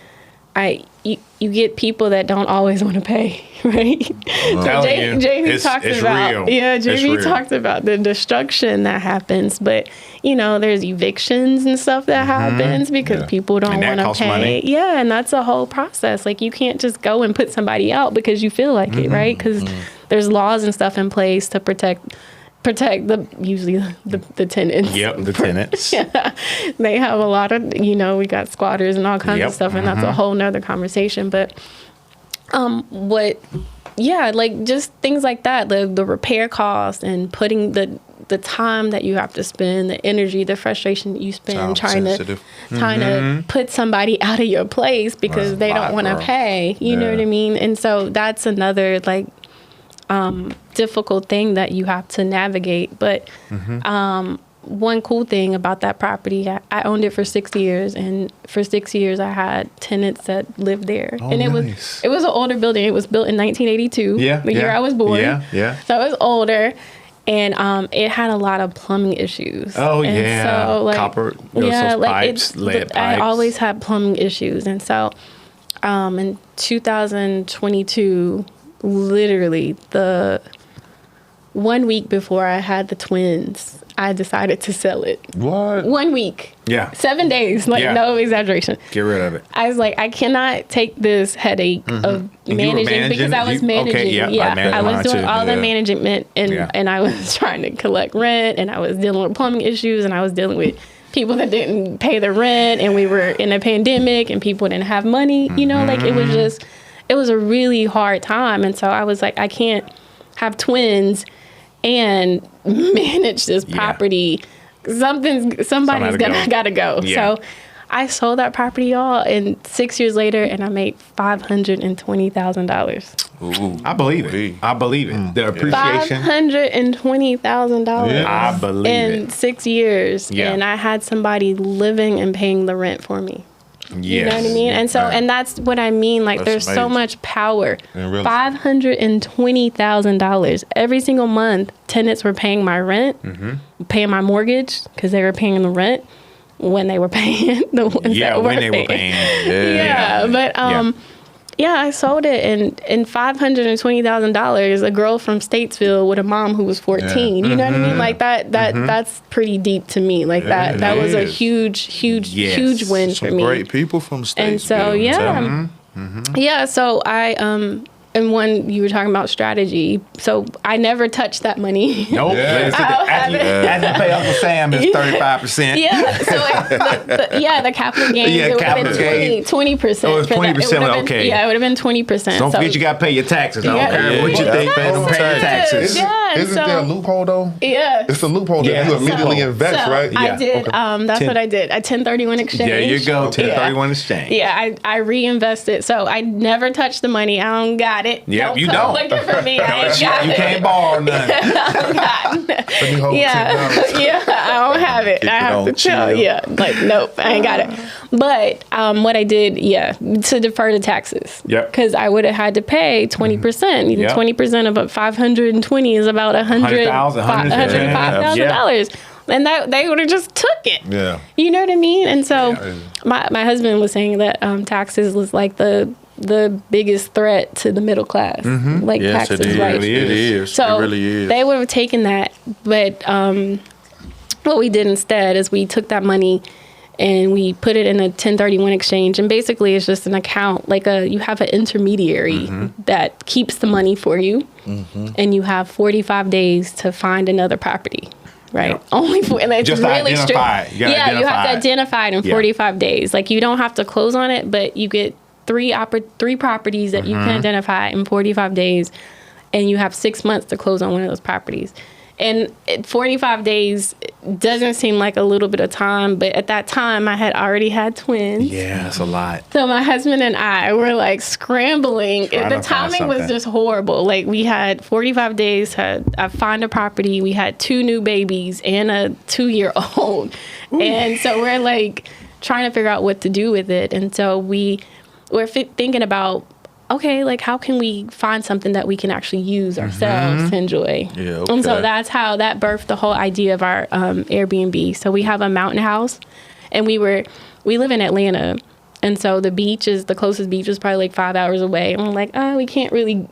you get people that don't always want to pay, right? So Jamie talked about Jamie talked about the destruction that happens, but there's evictions and stuff that happens because people don't want to pay. Money. Yeah, and that's a whole process. Like you can't just go and put somebody out because you feel like it, right? Because there's laws and stuff in place to protect usually the tenants. Yep, the tenants. Yeah. They have a lot of, we got squatters and all kinds of stuff, and that's a whole nother conversation. But just things like that, the repair costs and putting the time that you have to spend, the energy, the frustration that you spend trying to put somebody out of your place because they don't want to pay. You know what I mean? And so that's another difficult thing that you have to navigate. But one cool thing about that property, I owned it for 6 years, and for 6 years I had tenants that lived there. And it was an older building. It was built in 1982, the year I was born. So it was older. And it had a lot of plumbing issues. Oh, and so, copper, pipes, lead pipes. I always had plumbing issues. And so in 2022, literally the 1 week before I had the twins, I decided to sell it. What? 1 week. Yeah. 7 days. No exaggeration. Get rid of it. I was like, I cannot take this headache of managing because I was managing. I was doing all the management and I was trying to collect rent, and I was dealing with plumbing issues, and I was dealing with people that didn't pay the rent, and we were in a pandemic and people didn't have money. It was a really hard time. And so I was like, I can't have twins and manage this property. Somebody's gotta go. So I sold that property, y'all, and 6 years later, and I made $520,000. I believe it. I believe it. The appreciation. $520,000. I believe it. In 6 years, and I had somebody living and paying the rent for me. You know what I mean? And so, and that's what I mean. Like, there's so much power. $520,000 every single month. Tenants were paying my rent, paying my mortgage because they were paying the rent when they were paying the ones that when they were paying. But I sold it, and $520,000. A girl from Statesville with a mom who was 14. You know what I mean? Like that's pretty deep to me. Like that was a huge win for me. Great people from Statesville. And so so I and when you were talking about strategy, so I never touched that money. Nope. As you pay Uncle Sam is 35%. The capital gains, it would have been 20%. Oh, it's 20%, okay. Yeah, it would have been 20%. Don't forget you got to pay your taxes. I don't care what you think, don't pay your taxes. Isn't there a loophole, though? Yeah. It's a loophole that you immediately invest, right? I did. That's what I did. A 1031 exchange. There you go, 1031 exchange. Yeah, I reinvested. So I never touched the money. I don't got it. Yep, you don't. Looking for me. I ain't got it. You can't borrow nothing. I don't have it. I have to tell. Nope, I ain't got it. But what I did, to defer the taxes. Yep. Because I would have had to pay 20%. 20% of 520 is about $105,000. And that they would have just took it. Yeah. You know what I mean? And so my husband was saying that taxes was like the biggest threat to the middle class. Like taxes, right? It is. So it really is. They would have taken that, but what we did instead is we took that money and we put it in a 1031 exchange, and basically it's just an account, like you have an intermediary that keeps the money for you, and you have 45 days to find another properties. Right. Yep. Only for, and it's just really identify. strict. You have to identify it in 45 days. Like, you don't have to close on it, but you get three properties that you can identify in 45 days, and you have 6 months to close on one of those properties. And 45 days doesn't seem like a little bit of time, but at that time I had already had twins. Yeah, that's a lot. So my husband and I were like scrambling. The timing was just horrible. Like we had 45 days, I found a property. We had 2 new babies and a 2-year-old. And so we're like trying to figure out what to do with it. And so we're thinking about, okay, like how can we find something that we can actually use ourselves to enjoy? Yeah, okay. And so that's how that birthed the whole idea of our Airbnb. So we have a mountain house, and we live in Atlanta, and so the closest beach is probably like 5 hours away. And we're like, oh, we can't really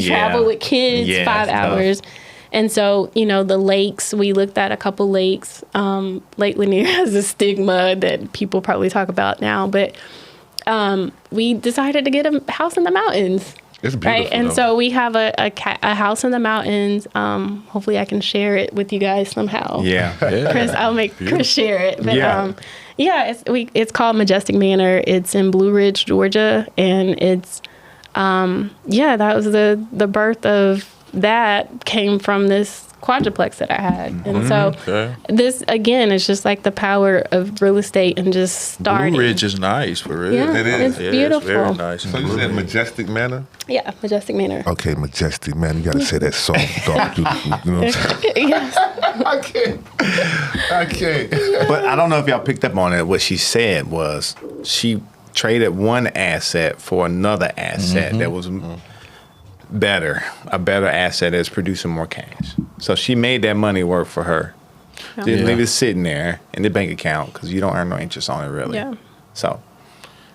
travel with kids 5 hours. Tough. And so, you know, the lakes, we looked at a couple lakes. Lake Lanier has a stigma that people probably talk about now, but we decided to get a house in the mountains. It's beautiful. Right? And so we have a house in the mountains. Hopefully I can share it with you guys somehow. Yeah. Chris, I'll make Chris share it. But it's called Majestic Manor. It's in Blue Ridge, Georgia. And it's, that was the birth of that came from this quadruplex that I had. And so this, again, is just like the power of real estate and just starting. Blue Ridge is nice, for real. Yeah, It is. it's beautiful. It's very nice. So you said Majestic Manor? Yeah, Majestic Manor. Okay, Majestic Manor. You got to say that soft, dark, beautiful. You know what I'm saying? Yes. I can't. But I don't know if y'all picked up on it. What she said was she traded one asset for another asset that was a better asset that's producing more cash. So she made that money work for her. Didn't leave it sitting there in the bank account because you don't earn no interest on it, really. Yeah. So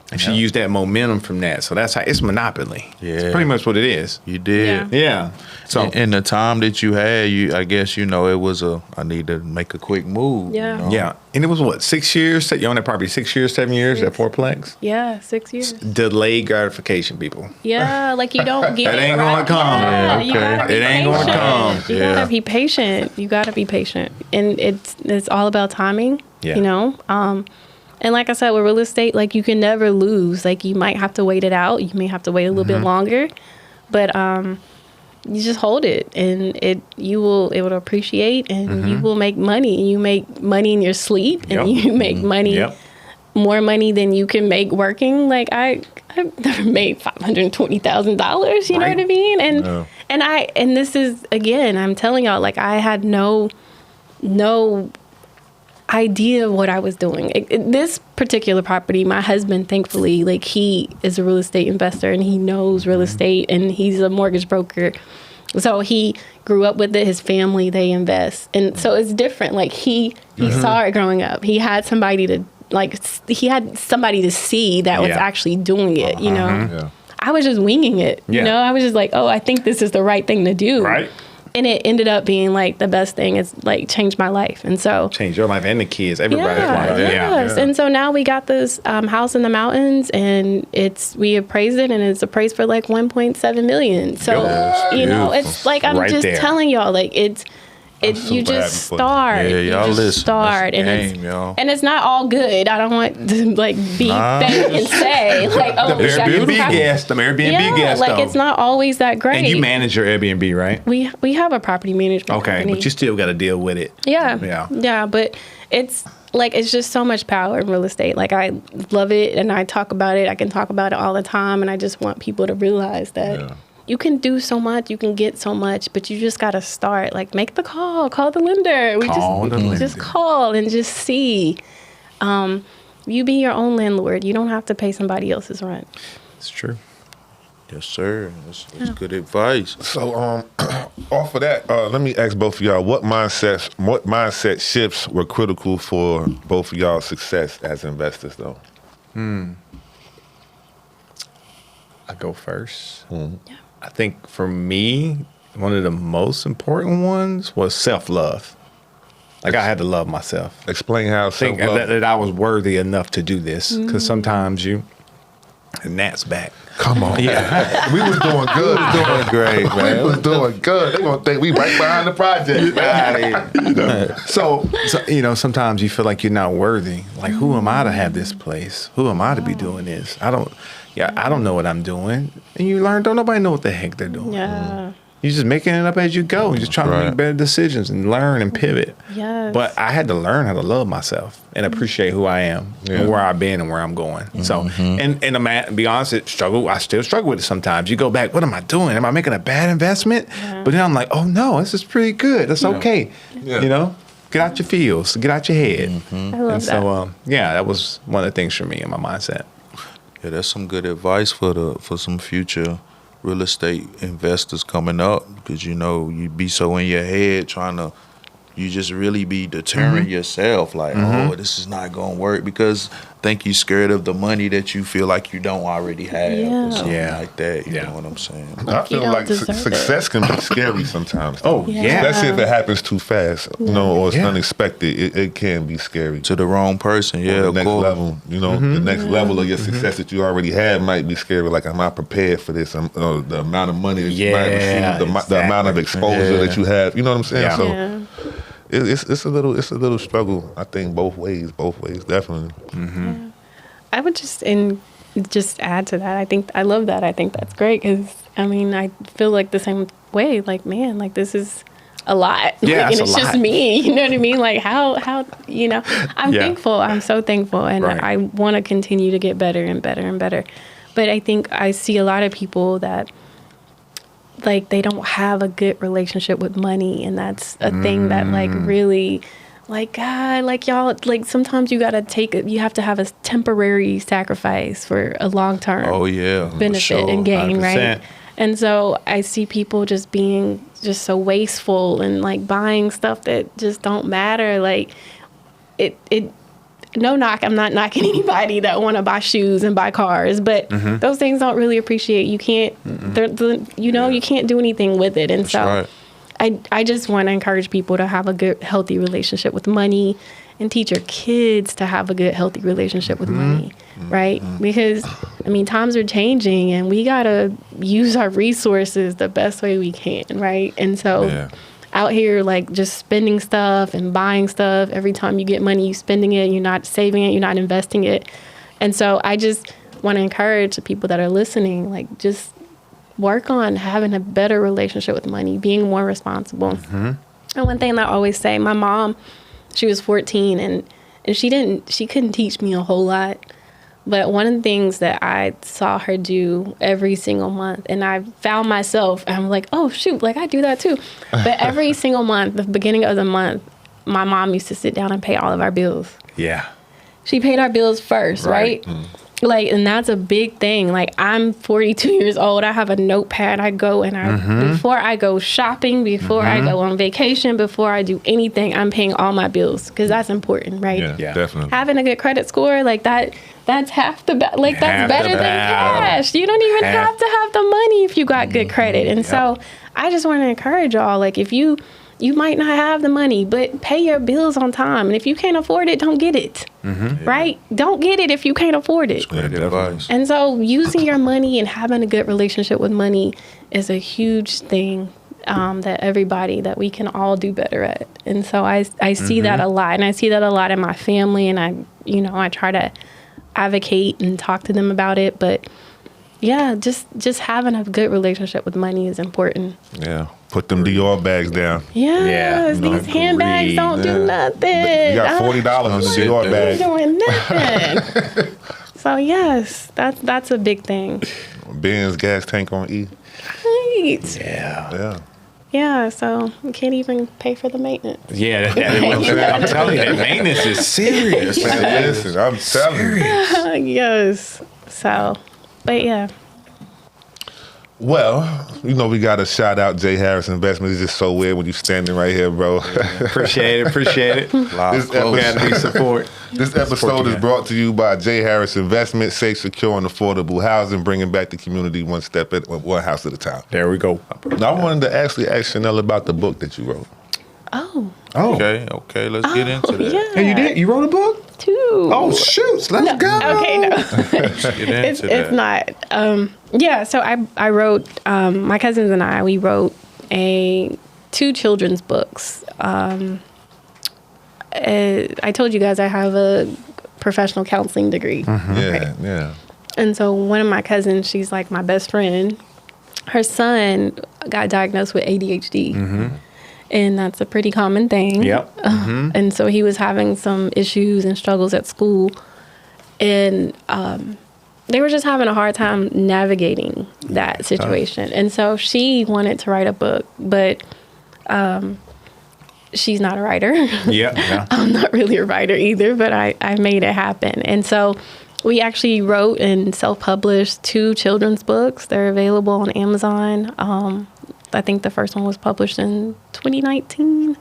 and she used that momentum from that. So that's how it's monopoly. Yeah. It's pretty much what it is. You did. Yeah. So in the time that you had, I guess, it was I need to make a quick move. Yeah. You know? Yeah. And it was what, 6 years? You own that property 6 years, 7 years at fourplex? Yeah, 6 years. Delayed gratification, people. Yeah, like you don't get it. Ain't gonna come. Yeah, you gotta be it ain't patient. gonna come. You gotta be patient. You gotta be patient. And it's all about timing. Yeah. You know? And like I said, with real estate, like you can never lose. Like you might have to wait it out. You may have to wait a little bit longer. But you just hold it, and it will appreciate, and you will make money. You make money in your sleep, and you make money, more money than you can make working. Like I've never made $520,000. You know what I mean? And this is, again, I'm telling y'all, like I had no idea of what I was doing. This particular property, my husband, thankfully, like he is a real estate investor and he knows real estate, and he's a mortgage broker. So he grew up with it. His family, they invest. And so it's different. Like he saw it growing up. He had somebody to see that was actually doing it, you know? Yeah. I was just winging it. You know, I was just like, oh, I think this is the right thing to do. Right. And it ended up being like the best thing. It's like changed my life. And so changed your life and the kids, everybody's life. Yes. And so now we got this house in the mountains, and we appraised it, and it's appraised for like 1.7 million. So you know, it's like I'm right just telling y'all, like you just start. Yeah, y'all listen. Start, and it's not all good. I don't want to like be fake and say like, oh, the Airbnb guest. Like it's not always that great. And you manage your Airbnb, right? We have a property management company. But you still got to deal with it. Yeah. But it's just so much power in real estate. Like I love it, and I talk about it. I can talk about it all the time, and I just want people to realize that. Yeah. You can do so much, you can get so much, but you just got to start. Like, make the call the lender. Just call and just see. You be your own landlord. You don't have to pay somebody else's rent. It's true. Yes, sir. That's good advice. So, off of that, let me ask both of y'all, what mindset shifts were critical for both of y'all's success as investors, though? I go first. Yeah. I think for me, one of the most important ones was self-love. Like I had to love myself. Explain how self-love. That I was worthy enough to do this. Because sometimes and that's back. Come on. Yeah. We was doing good. We was doing great, man. We was doing good. They're going to think we right behind the project. So, sometimes you feel like you're not worthy. Like, who am I to have this place? Who am I to be doing this? I don't know what I'm doing. And you learn, don't nobody know what the heck they're doing. Yeah. You're just making it up as you go. You're just trying to make better decisions and learn and pivot. Yes. But I had to learn how to love myself and appreciate who I am and where I've been and where I'm going. So, and to be honest, I still struggle with it sometimes. You go back, what am I doing? Am I making a bad investment? Yeah. But then I'm like, oh no, this is pretty good. That's okay. Yeah. You know, get out your feels, get out your head. I love that. So, that was one of the things for me in my mindset. Yeah, that's some good advice for some future real estate investors coming up, because you be so in your head you just really be deterring yourself like, oh, this is not gonna work, because I think you're scared of the money that you feel like you don't already have or something like that. You know what I'm saying? I feel like success can be scary sometimes. Especially if it happens too fast, or it's unexpected. It can be scary to the wrong person. The next level, the next level of your success that you already had might be scary. Like, am I prepared for this? The amount of money that you might receive, the amount of exposure that you have. You know what I'm saying? So. It's a little struggle. I think both ways, definitely. Yeah. I would just add to that. I love that. I think that's great, because I feel like the same way. Like, man, like, this is a lot. Yeah, and it's just me. You know what I mean? Like, how I'm thankful. I'm so thankful, and I want to continue to get better and better and better. But I think I see a lot of people that, like, they don't have a good relationship with money, and that's a thing that, like, really, like, God, like, y'all, like, sometimes you have to have a temporary sacrifice for a long-term benefit and gain, 100%. Right? And so I see people just being just so wasteful and, like, buying stuff that just don't matter. Like, no knock, I'm not knocking anybody that want to buy shoes and buy cars, but those things don't really appreciate. You can't, you can't do anything with it. And that's so I just want to encourage people to have a good, healthy relationship with money, and teach your kids to have a good, healthy relationship with money, right? Because, times are changing, and we got to use our resources the best way we can, right? And so out here, like, just spending stuff and buying stuff. Every time you get money, you spending it. You're not saving it. You're not investing it. And so I just want to encourage the people that are listening, like, just work on having a better relationship with money, being more responsible. And one thing I always say, my mom, she was 14, and she couldn't teach me a whole lot. But one of the things that I saw her do every single month, and I found myself, I'm like, oh, shoot, like, I do that too. But every single month, the beginning of the month, my mom used to sit down and pay all of our bills. Yeah. She paid our bills first, right? Like, and that's a big thing. Like, I'm 42 years old. I have a notepad. I go and before I go shopping, before I go on vacation, before I do anything, I'm paying all my bills, because that's important, right? Yeah, definitely. Having a good credit score, like, that's half the like, that's better than cash. You don't even have to have the money if you got good credit. And so I just want to encourage y'all, like, if you might not have the money, but pay your bills on time. And if you can't afford it, don't get it. Right? Don't get it if you can't afford it. That's good advice. And so using your money and having a good relationship with money is a huge thing that we can all do better at. And so I see that a lot. And I see that a lot in my family. And I try to advocate and talk to them about it. But yeah, just having a good relationship with money is important. Yeah. Put them Dior bags down. Yes, these handbags don't do nothing. You got $40 in the Dior bag. Doing nothing. So yes, that's a big thing. Benz gas tank on E. Right. Yeah. Yeah, so you can't even pay for the maintenance. Yeah, I'm telling you, that maintenance is serious. Listen, I'm telling you. Yes. So, but yeah. Well, we got to shout out J. Harris Investments. It's just so weird when you're standing right here, bro. Appreciate it. This episode is brought to you by J. Harris Investments, safe, secure, and affordable housing, bringing back the community one house at a time. There we go. Now, I wanted to actually ask Shannell about the book that you wrote. Oh. Okay, let's get into that. Yeah. Hey, you did? You wrote a book? 2. Oh, shoot. Let's go. Okay, no. It's not. So I wrote, my cousins and we wrote 2 children's books. I told you guys I have a professional counseling degree. Yeah. And so one of my cousins, she's like my best friend. Her son got diagnosed with ADHD. And that's a pretty common thing. Yep. And so he was having some issues and struggles at school. And they were just having a hard time navigating that situation. And so she wanted to write a book, but she's not a writer. Yeah. I'm not really a writer either, but I made it happen. And so we actually wrote and self-published 2 children's books. They're available on Amazon. I think the first one was published in 2019.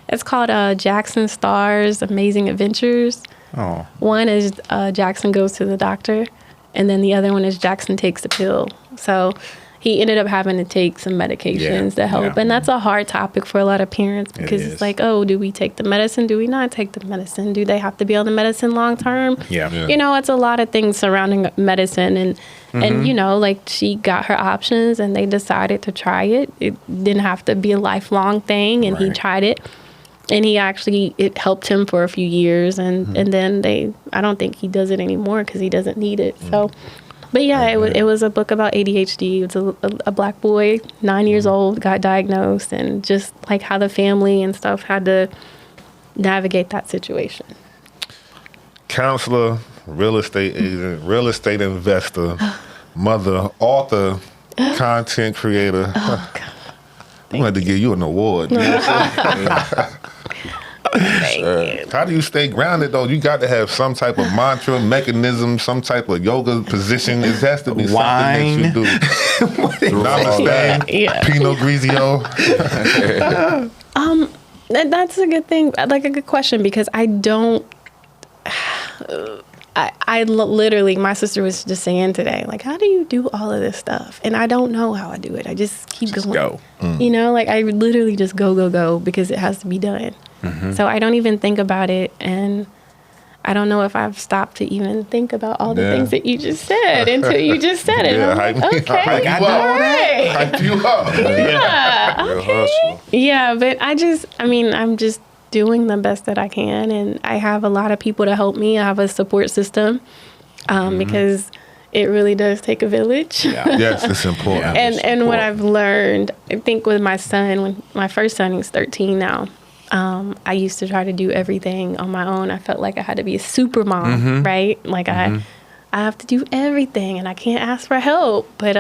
It's called Jackson Star's Amazing Adventures. Oh. One is Jackson Goes to the Doctor, and then the other one is Jackson Takes the Pill. So he ended up having to take some medications to help. And that's a hard topic for a lot of parents because it's like, oh, do we take the medicine? Do we not take the medicine? Do they have to be on the medicine long term? Yeah. You know, it's a lot of things surrounding medicine. And you know, like she got her options and they decided to try it. It didn't have to be a lifelong thing. And he tried it. And it helped him for a few years. And then I don't think he does it anymore because he doesn't need it. So, but yeah, it was a book about ADHD. It was a black boy, 9 years old, got diagnosed, and just like how the family and stuff had to navigate that situation. Counselor, real estate agent, real estate investor, mother, author, content creator. Oh, God. I'm going to have to give you an award. Thank you. How do you stay grounded, though? You got to have some type of mantra, mechanism, some type of yoga position. It has to be something that you do. Namaste, Pinot Grigio. That's a good thing, like a good question, because I don't... I literally, my sister was just saying today, like, how do you do all of this stuff? And I don't know how I do it. I just keep going. Go. You know, like I literally just go because it has to be done. So I don't even think about it. And I don't know if I've stopped to even think about all the things that you just said until you just said it. Yeah, I'm like, okay, all right. Hype you up. Yeah, okay. Yeah, but I'm just doing the best that I can, and I have a lot of people to help me. I have a support system because it really does take a village. Yes, it's important. And what I've learned, I think with my son, when my first son, he's 13 now, I used to try to do everything on my own. I felt like I had to be a super mom, right? Like I have to do everything and I can't ask for help. But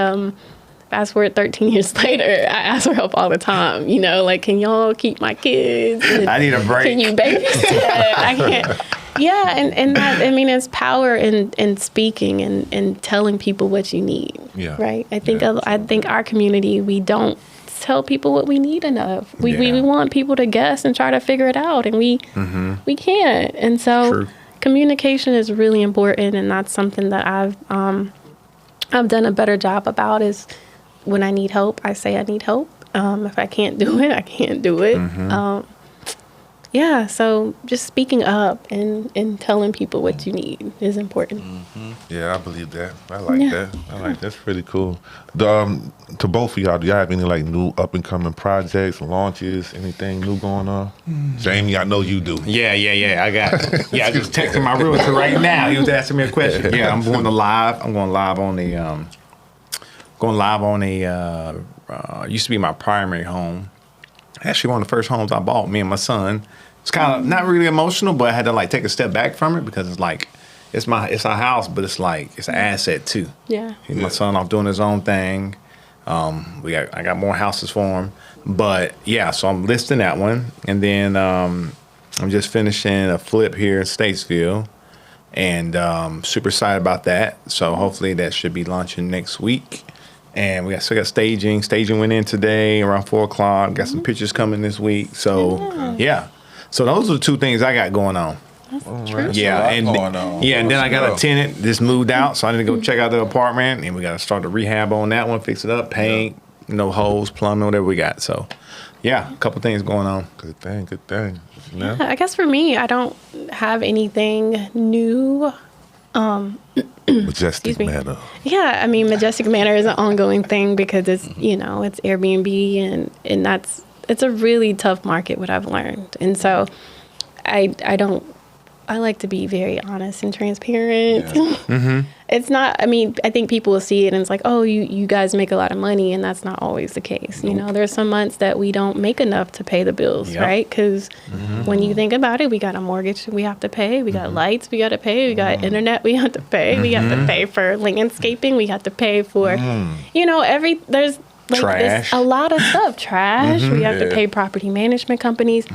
fast forward 13 years later, I ask for help all the time. You know, like, can y'all keep my kids? I need a break. Can you babysit? I can't. Yeah, and that, I mean, it's power in speaking and telling people what you need. Yeah. Right. I think our community, we don't tell people what we need enough. We want people to guess and try to figure it out, and we can't. And so communication is really important, and that's something that I've done a better job about. Is when I need help, I say I need help. If I can't do it, I can't do it. So just speaking up and telling people what you need is important. Yeah, I believe that. I like that. That's pretty cool. To both of y'all, do y'all have any like new up and coming projects, launches, anything new going on? Jamie, I know you do. Yeah. I just texted my realtor right now. He was asking me a question. Yeah, I'm going live on the used to be my primary home. Actually, one of the first homes I bought, me and my son. It's kind of not really emotional, but I had to like take a step back from it because it's like it's our house, but it's like it's an asset too. Yeah. My son off doing his own thing. I got more houses for him, but yeah. So I'm listing that one, and then I'm just finishing a flip here in Statesville, and super excited about that. So hopefully that should be launching next week. And we still got staging. Staging went in today around 4:00. Got some pictures coming this week. So yeah. So those are the two things I got going on. Yeah, and then I got a tenant just moved out, so I need to go check out the apartment, and we got to start the rehab on that one, fix it up, paint, holes, plumbing, whatever we got. So yeah, a couple things going on. Good thing. Yeah, I guess for me, I don't have anything new. Majestic Manor. Yeah, I mean, Majestic Manor is an ongoing thing because it's it's Airbnb and it's a really tough market. What I've learned, and so I like to be very honest and transparent, it's not, I mean, I think people will see it and it's like, oh, you guys make a lot of money, and that's not always the case. You know, there's some months that we don't make enough to pay the bills, right? Because when you think about it, we got a mortgage we have to pay, we got lights we got to pay, we got internet we have to pay, we have to pay for landscaping, we have to pay for, you know, there's like trash. a lot of stuff, trash. We have to pay property management companies.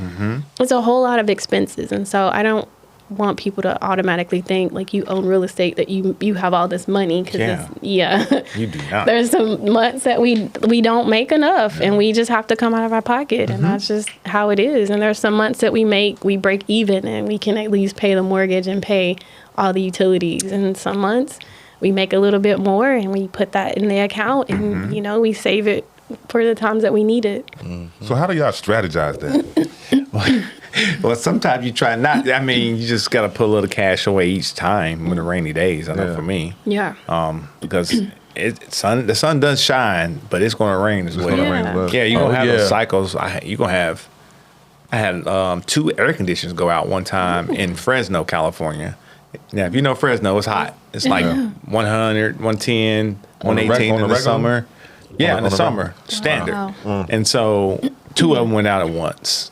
It's a whole lot of expenses. And so I don't want people to automatically think like you own real estate, that you have all this money. Cause you do not. There's some months that we don't make enough and we just have to come out of our pocket, and that's just how it is. And there's some months that we break even and we can at least pay the mortgage and pay all the utilities. And some months we make a little bit more and we put that in the account, and you know, we save it for the times that we need it. So how do y'all strategize that? Well, sometimes you try not. I mean, you just got to put a little cash away each time when the rainy days. I know for me. Yeah. Because the sun does shine, but it's going to rain as well. Yeah, you're going to have those cycles. I had 2 air conditioners go out one time in Fresno, California. Now, if you know Fresno, it's hot. It's like 100, 110, 118 in the summer. Yeah, in the summer, standard. Wow. And so 2 of them went out at once.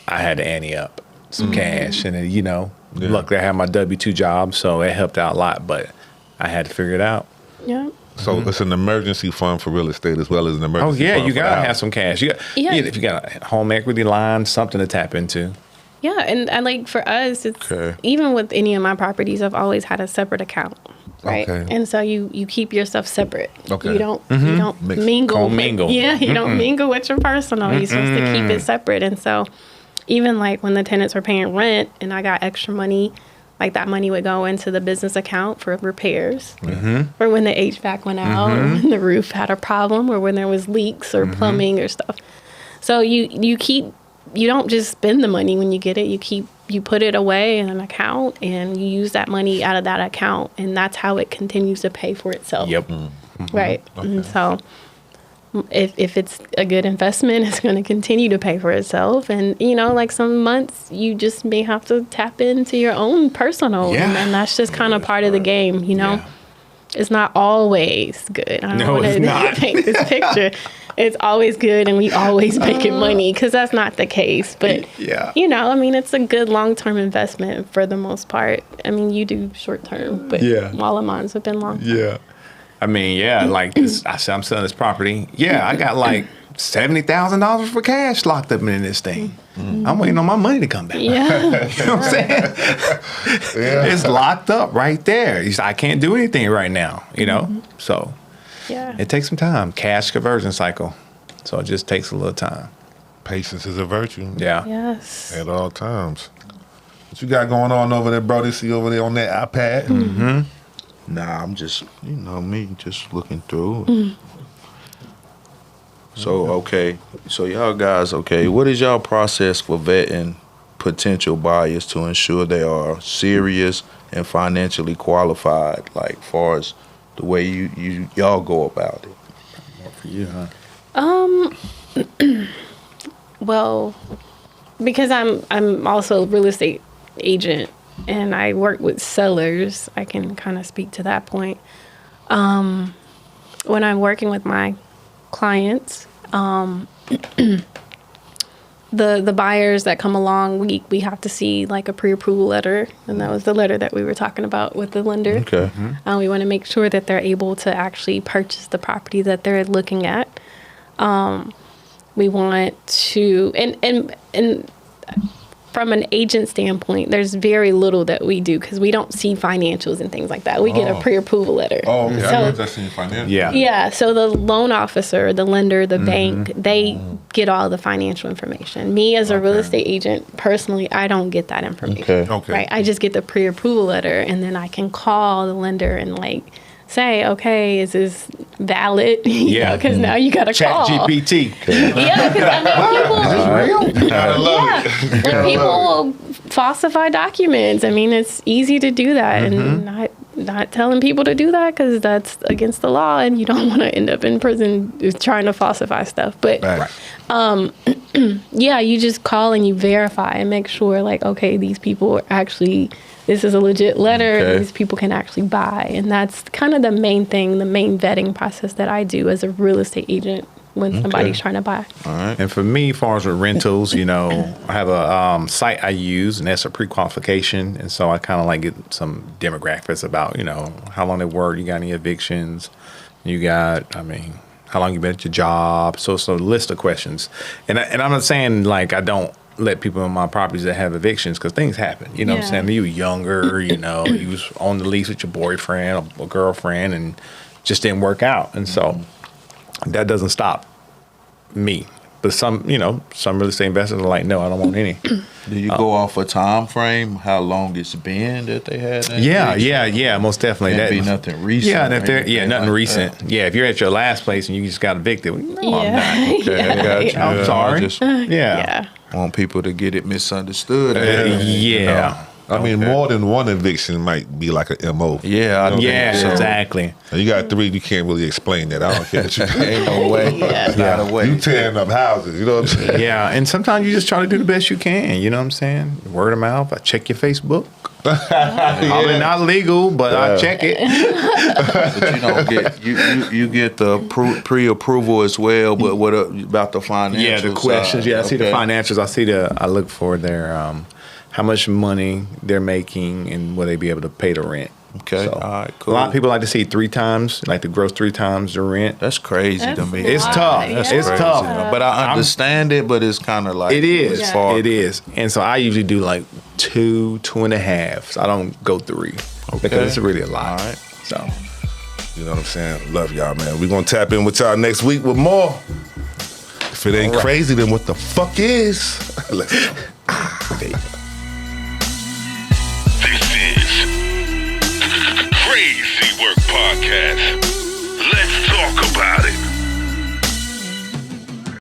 I had to ante up some cash, and then, you know, luckily I had my W-2 job, so it helped out a lot, but I had to figure it out. Yeah. So it's an emergency fund for real estate as well as an emergency fund you for gotta the have house. some cash. If you got a home equity line, something to tap into. Yeah, and like for us, it's even with any of my properties, I've always had a separate account, right? Okay. And so you keep your stuff separate. Okay. You don't mingle. Commingle. You don't mingle with your personal. You're supposed to keep it separate. And so even like when the tenants were paying rent and I got extra money, like that money would go into the business account for repairs, or when the HVAC went out, or when the roof had a problem, or when there was leaks or plumbing or stuff. So you don't just spend the money when you get it. You put it away in an account and you use that money out of that account, and that's how it continues to pay for itself. Yep. Right. Okay. And so if it's a good investment, it's going to continue to pay for itself. And, you know, like some months you just may have to tap into your own personal. Yeah. And that's just kind of part of the game, you know. Yeah. It's not always good. I don't want to paint this picture. It's always good and we always making money, because that's not the case. But, you know, I mean, it's a good long-term investment for the most part. I mean, you do short-term, but all of mine have been long-term. Yeah. I mean, like this, I said, I'm selling this property. Yeah, I got like $70,000 for cash locked up in this thing. I'm waiting on my money to come back. Yeah. You know what I'm saying? It's locked up right there. I can't do anything right now, you know? So it takes some time. Cash conversion cycle. So it just takes a little time. Patience is a virtue. Yeah. Yes. At all times. What you got going on over there, Brody? See over there on that iPad? Nah, I'm just, you know me, just looking through. So, so y'all guys, what is y'all process for vetting potential buyers to ensure they are serious and financially qualified, like far as the way y'all go about it? More for you, huh? Well, because I'm also a real estate agent and I work with sellers, I can kind of speak to that point. When I'm working with my clients, the buyers that come along, we have to see like a pre-approval letter, and that was the letter that we were talking about with the lender. Okay. We want to make sure that they're able to actually purchase the property that they're looking at. We want to, and from an agent standpoint, there's very little that we do because we don't see financials and things like that. We get a pre-approval letter. Oh, okay. So, I know that's seen financial. Yeah. So the loan officer, the lender, the bank, they get all the financial information. Me as a real estate agent, personally, I don't get that information. Okay. Right. I just get the pre-approval letter, and then I can call the lender and like say, okay, is this valid? Yeah. Because now you got to call. ChatGPT. Yeah, because I mean, people. When people will falsify documents, I mean, it's easy to do that, and not telling people to do that because that's against the law and you don't want to end up in prison trying to falsify stuff. But yeah, you just call and you verify and make sure like, okay, these people are actually, this is a legit letter. Okay. These people can actually buy. And that's kind of the main thing, the main vetting process that I do as a real estate agent when somebody's trying to buy. All right. And for me, as far as with rentals, you know, I have a site I use, and that's a pre-qualification. And so I kind of like get some demographics about, you know, how long they work, you got any evictions, you got, I mean, how long you been at your job. So it's a list of questions. And I'm not saying like I don't let people in my properties that have evictions because things happen. You know what I'm saying? You were younger, you know, you was on the lease with your boyfriend or girlfriend and just didn't work out. And so that doesn't stop me. But some, you know, some real estate investors are like, no, I don't want any. Do you go off a time frame, how long it's been that they had that? Yeah, most definitely. That'd be nothing recent. Nothing recent. Yeah, if you're at your last place and you just got evicted, no, I'm not. Okay, I got you. I'm sorry. Just want people to get it misunderstood. You know? I mean, more than one eviction might be like a MO. Yeah, I think so. Exactly. You got 3, you can't really explain that. I don't care what you ain't no way. Not a way. You tearing up houses, you know what I'm saying? Yeah, and sometimes you just try to do the best you can, you know what I'm saying? Word of mouth, I check your Facebook. Probably not legal, but I check it. But you don't get you get the pre-approval as well. But what about the financials? Yeah, the questions. I see the financials. I look for their how much money they're making and will they be able to pay the rent. Okay, so, all right, cool. A lot of people like to see 3 times, like to gross 3 times the rent. That's crazy to me. It's tough. It's tough. But I understand it, but it's kind of like it is. It is. And so I usually do like 2, 2.5. So I don't go 3 because it's really a lot. All right. So you know what I'm saying? Love y'all, man. We're gonna tap in with y'all next week with more. If it ain't crazy, then what the fuck is? Let's go. This is Krazy Work Podcast.